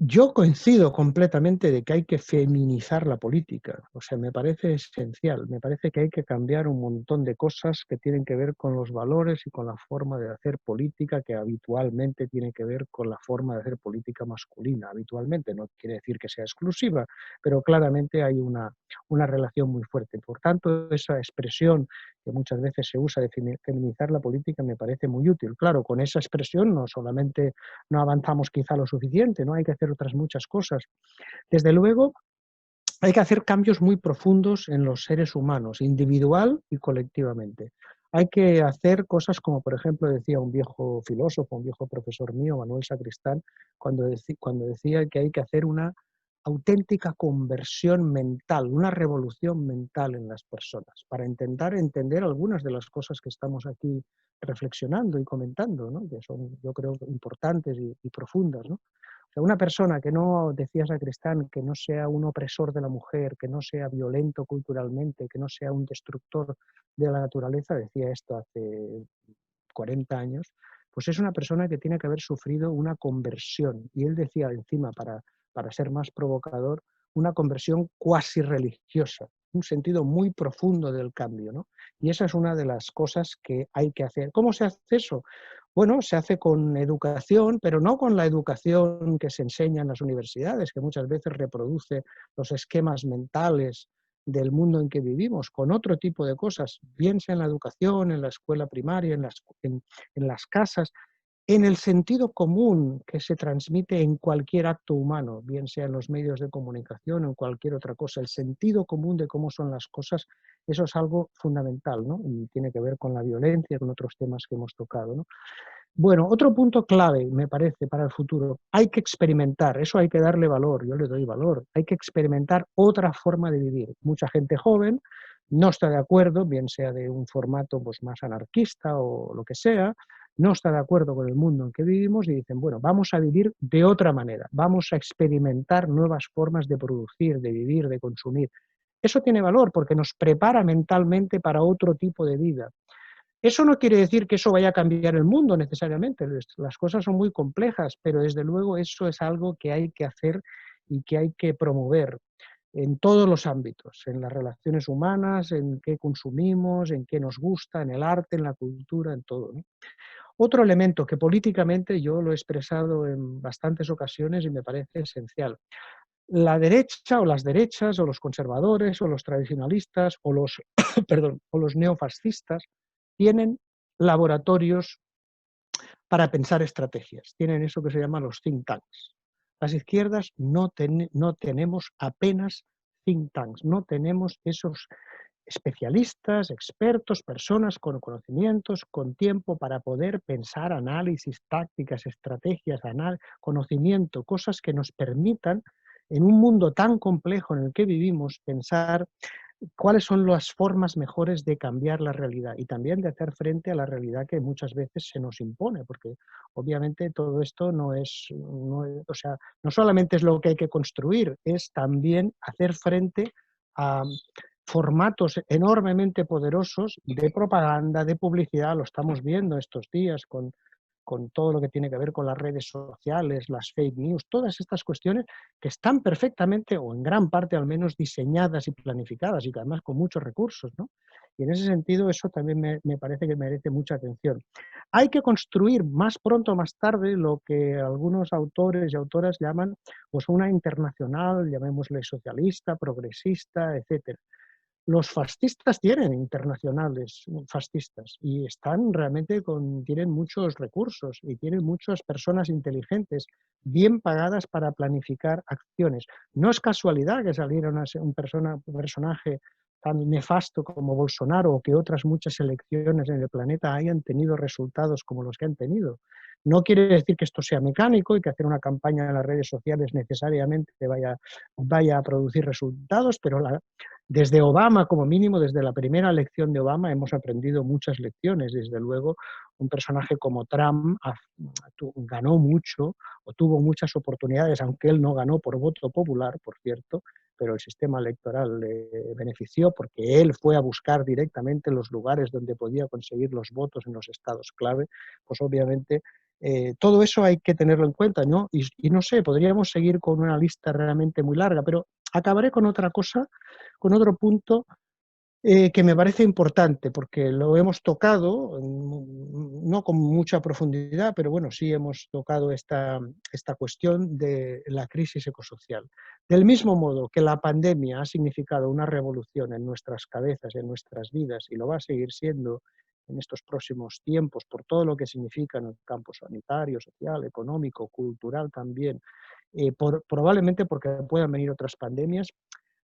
Speaker 3: Yo coincido completamente de que hay que feminizar la política, o sea, me parece esencial, me parece que hay que cambiar un montón de cosas que tienen que ver con los valores y con la forma de hacer política, que habitualmente tiene que ver con la forma de hacer política masculina. Habitualmente, no quiere decir que sea exclusiva, pero claramente hay una relación muy fuerte. Por tanto, esa expresión que muchas veces se usa de feminizar la política me parece muy útil. Claro, con esa expresión no solamente no avanzamos quizá lo suficiente, ¿no? Hay que hacer otras muchas cosas. Desde luego, hay que hacer cambios muy profundos en los seres humanos, individual y colectivamente. Hay que hacer cosas como, por ejemplo, decía un viejo filósofo, un viejo profesor mío, Manuel Sacristán, cuando decía que hay que hacer una auténtica conversión mental, una revolución mental en las personas, para intentar entender algunas de las cosas que estamos aquí reflexionando y comentando, ¿no? Que son, yo creo, importantes y profundas, ¿no? O sea, una persona que no, decía Sacristán, que no sea un opresor de la mujer, que no sea violento culturalmente, que no sea un destructor de la naturaleza, decía esto hace 40 años, pues es una persona que tiene que haber sufrido una conversión. Y él decía encima, para ser más provocador, una conversión cuasi religiosa, un sentido muy profundo del cambio, ¿no? Y esa es una de las cosas que hay que hacer. ¿Cómo se hace eso? Bueno, se hace con educación, pero no con la educación que se enseña en las universidades, que muchas veces reproduce los esquemas mentales del mundo en que vivimos, con otro tipo de cosas, bien sea en la educación, en la escuela primaria, en las casas, en el sentido común que se transmite en cualquier acto humano, bien sea en los medios de comunicación o en cualquier otra cosa. El sentido común de cómo son las cosas, eso es algo fundamental, ¿no? Y tiene que ver con la violencia, con otros temas que hemos tocado, ¿no? Bueno, otro punto clave, me parece, para el futuro, hay que experimentar, eso hay que darle valor, yo le doy valor, hay que experimentar otra forma de vivir. Mucha gente joven no está de acuerdo, bien sea de un formato pues, más anarquista o lo que sea, no está de acuerdo con el mundo en que vivimos y dicen, bueno, vamos a vivir de otra manera, vamos a experimentar nuevas formas de producir, de vivir, de consumir. Eso tiene valor porque nos prepara mentalmente para otro tipo de vida. Eso no quiere decir que eso vaya a cambiar el mundo necesariamente, las cosas son muy complejas, pero desde luego eso es algo que hay que hacer y que hay que promover en todos los ámbitos, en las relaciones humanas, en qué consumimos, en qué nos gusta, en el arte, en la cultura, en todo, ¿no? Otro elemento que políticamente yo lo he expresado en bastantes ocasiones y me parece esencial. La derecha o las derechas o los conservadores o los tradicionalistas o los, perdón, o los neofascistas tienen laboratorios para pensar estrategias, tienen eso que se llama los think tanks. Las izquierdas no tenemos apenas think tanks, no tenemos esos especialistas, expertos, personas con conocimientos, con tiempo para poder pensar análisis, tácticas, estrategias, conocimiento, cosas que nos permitan en un mundo tan complejo en el que vivimos pensar cuáles son las formas mejores de cambiar la realidad y también de hacer frente a la realidad que muchas veces se nos impone, porque obviamente todo esto o sea, no solamente es lo que hay que construir, es también hacer frente a formatos enormemente poderosos de propaganda, de publicidad, lo estamos viendo estos días con todo lo que tiene que ver con las redes sociales, las fake news, todas estas cuestiones que están perfectamente, o en gran parte al menos, diseñadas y planificadas y que además con muchos recursos, ¿no? Y en ese sentido eso también me parece que merece mucha atención. Hay que construir más pronto o más tarde lo que algunos autores y autoras llaman pues una internacional, llamémosle socialista, progresista, etcétera. Los fascistas tienen internacionales fascistas y están realmente tienen muchos recursos y tienen muchas personas inteligentes, bien pagadas para planificar acciones. No es casualidad que saliera un personaje tan nefasto como Bolsonaro o que otras muchas elecciones en el planeta hayan tenido resultados como los que han tenido. No quiere decir que esto sea mecánico y que hacer una campaña en las redes sociales necesariamente vaya a producir resultados, pero desde Obama, como mínimo, desde la primera elección de Obama, hemos aprendido muchas lecciones. Desde luego, un personaje como Trump ganó mucho o tuvo muchas oportunidades, aunque él no ganó por voto popular, por cierto, pero el sistema electoral le benefició porque él fue a buscar directamente los lugares donde podía conseguir los votos en los estados clave. Pues obviamente todo eso hay que tenerlo en cuenta, ¿no? Y no sé, podríamos seguir con una lista realmente muy larga, pero acabaré con otra cosa, con otro punto que me parece importante, porque lo hemos tocado, no con mucha profundidad, pero bueno, sí hemos tocado esta cuestión de la crisis ecosocial. Del mismo modo que la pandemia ha significado una revolución en nuestras cabezas, en nuestras vidas, y lo va a seguir siendo en estos próximos tiempos, por todo lo que significa en el campo sanitario, social, económico, cultural también, probablemente porque puedan venir otras pandemias,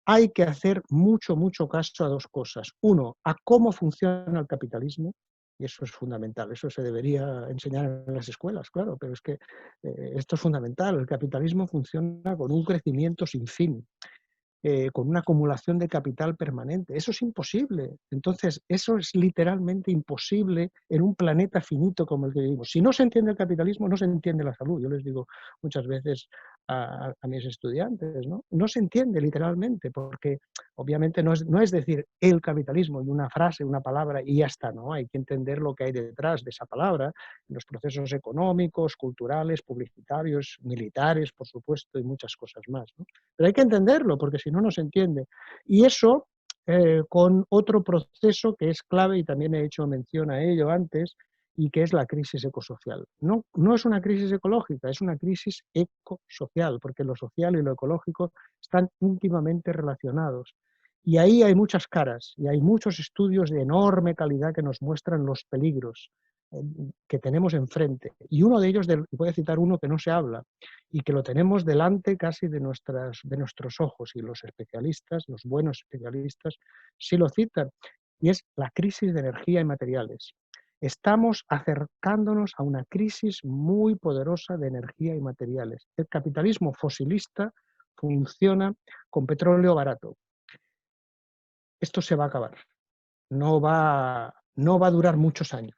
Speaker 3: hay que hacer mucho, mucho caso a dos cosas. Uno, a cómo funciona el capitalismo, y eso es fundamental, eso se debería enseñar en las escuelas, claro, pero es que esto es fundamental. El capitalismo funciona con un crecimiento sin fin, con una acumulación de capital permanente. Eso es imposible. Entonces, eso es literalmente imposible en un planeta finito como el que vivimos. Si no se entiende el capitalismo, no se entiende la salud. Yo les digo muchas veces a mis estudiantes, ¿no? No se entiende literalmente, porque obviamente no es decir el capitalismo y una frase, una palabra y ya está, ¿no? Hay que entender lo que hay detrás de esa palabra, los procesos económicos, culturales, publicitarios, militares, por supuesto, y muchas cosas más, ¿no? Pero hay que entenderlo, porque si no, no se entiende. Y eso con otro proceso que es clave, y también he hecho mención a ello antes, y que es la crisis ecosocial. No, no es una crisis ecológica, es una crisis ecosocial, porque lo social y lo ecológico están íntimamente relacionados. Y ahí hay muchas caras y hay muchos estudios de enorme calidad que nos muestran los peligros que tenemos enfrente. Y uno de ellos, voy a citar uno que no se habla y que lo tenemos delante casi de nuestros ojos, y los especialistas, los buenos especialistas, sí lo citan, y es la crisis de energía y materiales. Estamos acercándonos a una crisis muy poderosa de energía y materiales. El capitalismo fosilista funciona con petróleo barato. Esto se va a acabar, no va a durar muchos años.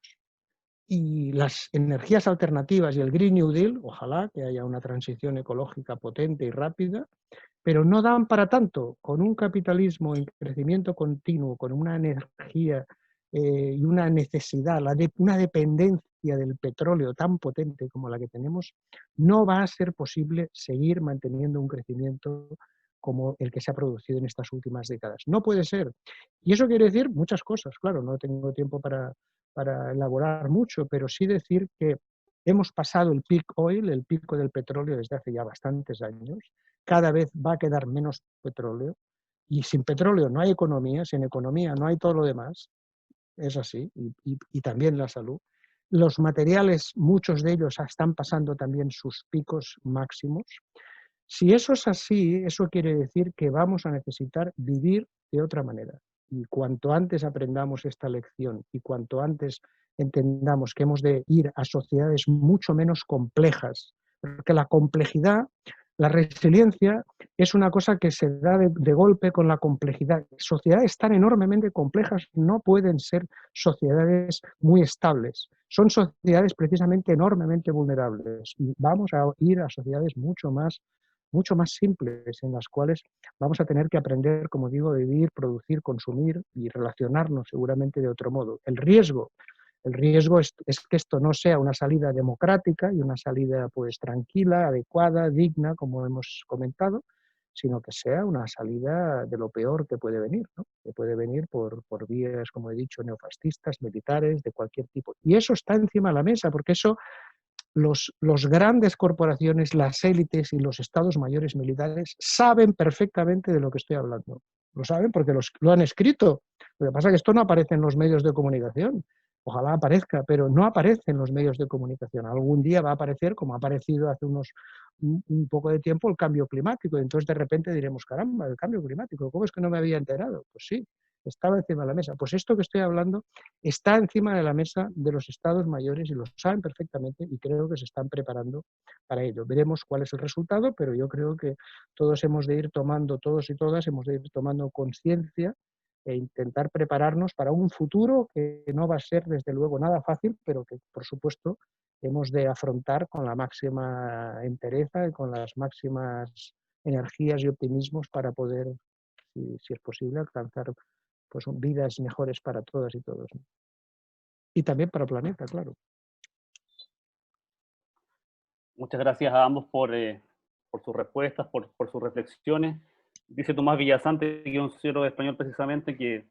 Speaker 3: Y las energías alternativas y el Green New Deal, ojalá que haya una transición ecológica potente y rápida, pero no dan para tanto. Con un capitalismo en crecimiento continuo, con una energía y una necesidad, una dependencia del petróleo tan potente como la que tenemos, no va a ser posible seguir manteniendo un crecimiento como el que se ha producido en estas últimas décadas. No puede ser. Y eso quiere decir muchas cosas, claro, no tengo tiempo para elaborar mucho, pero sí decir que hemos pasado el peak oil, el pico del petróleo, desde hace ya bastantes años. Cada vez va a quedar menos petróleo, y sin petróleo no hay economía, sin economía no hay todo lo demás, es así, y también la salud. Los materiales, muchos de ellos están pasando también sus picos máximos. Si eso es así, eso quiere decir que vamos a necesitar vivir de otra manera. Y cuanto antes aprendamos esta lección y cuanto antes entendamos que hemos de ir a sociedades mucho menos complejas, porque la complejidad, la resiliencia es una cosa que se da de golpe con la complejidad. Sociedades tan enormemente complejas no pueden ser sociedades muy estables. Son sociedades precisamente enormemente vulnerables. Y vamos a ir a sociedades mucho más simples, en las cuales vamos a tener que aprender, como digo, a vivir, producir, consumir y relacionarnos seguramente de otro modo. El riesgo es que esto no sea una salida democrática y una salida pues tranquila, adecuada, digna, como hemos comentado, sino que sea una salida de lo peor que puede venir, ¿no? Que puede venir por vías, como he dicho, neofascistas, militares, de cualquier tipo. Y eso está encima de la mesa, porque eso los grandes corporaciones, las élites y los estados mayores militares saben perfectamente de lo que estoy hablando. Lo saben porque lo han escrito. Lo que pasa es que esto no aparece en los medios de comunicación. Ojalá aparezca, pero no aparece en los medios de comunicación. Algún día va a aparecer, como ha aparecido hace un poco de tiempo, el cambio climático. Y entonces de repente diremos, caramba, el cambio climático, ¿cómo es que no me había enterado? Pues sí, estaba encima de la mesa. Pues esto que estoy hablando está encima de la mesa de los estados mayores y lo saben perfectamente, y creo que se están preparando para ello. Veremos cuál es el resultado, pero yo creo que todos y todas hemos de ir tomando conciencia e intentar prepararnos para un futuro que no va a ser desde luego nada fácil, pero que por supuesto hemos de afrontar con la máxima entereza y con las máximas energías y optimismos para poder, si es posible, alcanzar pues vidas mejores para todas y todos, ¿no? Y también para el planeta, claro.
Speaker 1: Muchas gracias a ambos por sus respuestas, por sus reflexiones. Dice Tomás Villasante, que es un sociólogo español precisamente, que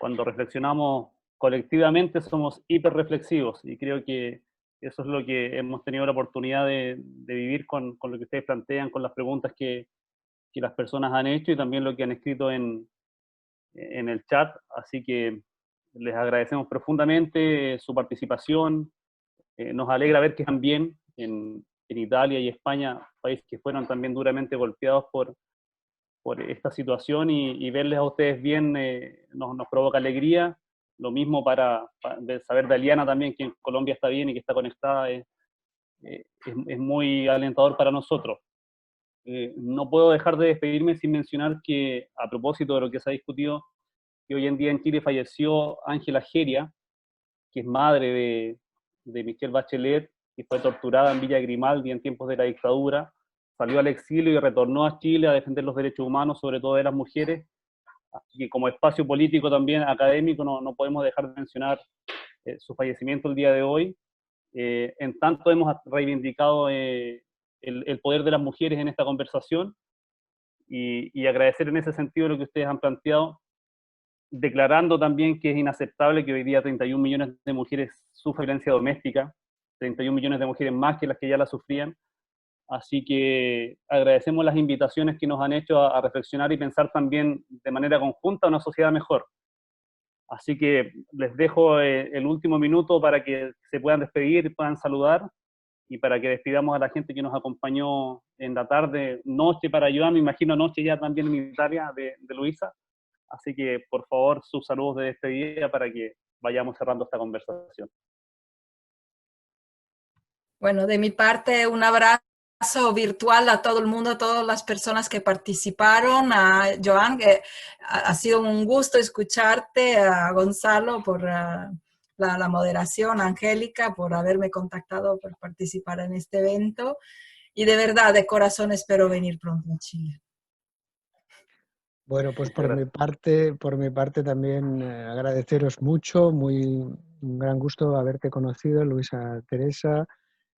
Speaker 1: cuando reflexionamos colectivamente somos hiperreflexivos, y creo que eso es lo que hemos tenido la oportunidad de vivir con lo que ustedes plantean, con las preguntas que las personas han hecho y también lo que han escrito en el chat. Así que les agradecemos profundamente su participación. Nos alegra ver que están bien en Italia y España, países que fueron también duramente golpeados por esta situación, y verles a ustedes bien nos provoca alegría. Lo mismo para saber de Aliana también, que en Colombia está bien y que está conectada, es muy alentador para nosotros. No puedo dejar de despedirme sin mencionar que, a propósito de lo que se ha discutido, que hoy en día en Chile falleció Ángela Geria, que es madre de Michelle Bachelet, que fue torturada en Villa Grimaldi en tiempos de la dictadura, salió al exilio y retornó a Chile a defender los derechos humanos, sobre todo de las mujeres. Así que como espacio político también académico no podemos dejar de mencionar su fallecimiento el día de hoy. En tanto hemos reivindicado el poder de las mujeres en esta conversación, y agradecer en ese sentido lo que ustedes han planteado, declarando también que es inaceptable que hoy día 31 millones de mujeres sufran violencia doméstica, 31 millones de mujeres más que las que ya la sufrían. Así que agradecemos las invitaciones que nos han hecho a reflexionar y pensar también de manera conjunta una sociedad mejor. Así que les dejo el último minuto para que se puedan despedir y puedan saludar, y para que despidamos a la gente que nos acompañó en la tarde, noche para Joan, me imagino noche ya también en Italia, de Luisa. Así que, por favor, sus saludos de despedida para que vayamos cerrando esta conversación.
Speaker 2: Bueno, de mi parte, un abrazo virtual a todo el mundo, a todas las personas que participaron, a Joan, que ha sido un gusto escucharte, a Gonzalo por la moderación, a Angélica por haberme contactado por participar en este evento, y de verdad, de corazón espero venir pronto a Chile.
Speaker 3: Bueno, pues por mi parte también agradeceros mucho, un gran gusto haberte conocido, Luisa Teresa.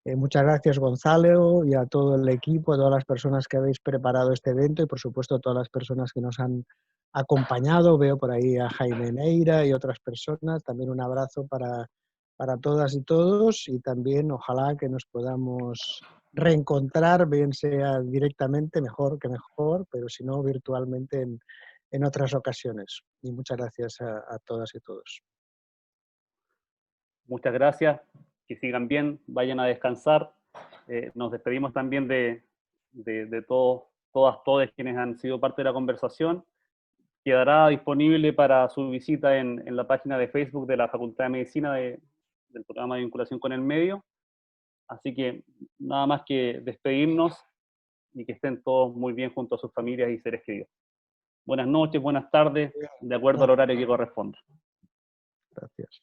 Speaker 3: Muchas gracias, Gonzalo, y a todo el equipo, a todas las personas que habéis preparado este evento y, por supuesto, a todas las personas que nos han acompañado. Veo por ahí a Jaime Neira y otras personas. También un abrazo para todas y todos, y también ojalá que nos podamos reencontrar, bien sea directamente, mejor que mejor, pero si no, virtualmente en otras ocasiones. Y muchas gracias a todas y todos.
Speaker 1: Muchas gracias, que sigan bien, vayan a descansar. Nos despedimos también de todos, todos quienes han sido parte de la conversación. Quedará disponible para su visita en la página de Facebook de la Facultad de Medicina del programa de vinculación con el medio. Así que nada más que despedirnos y que estén todos muy bien junto a sus familias y seres queridos. Buenas noches, buenas tardes, de acuerdo al horario que corresponda.
Speaker 3: Gracias.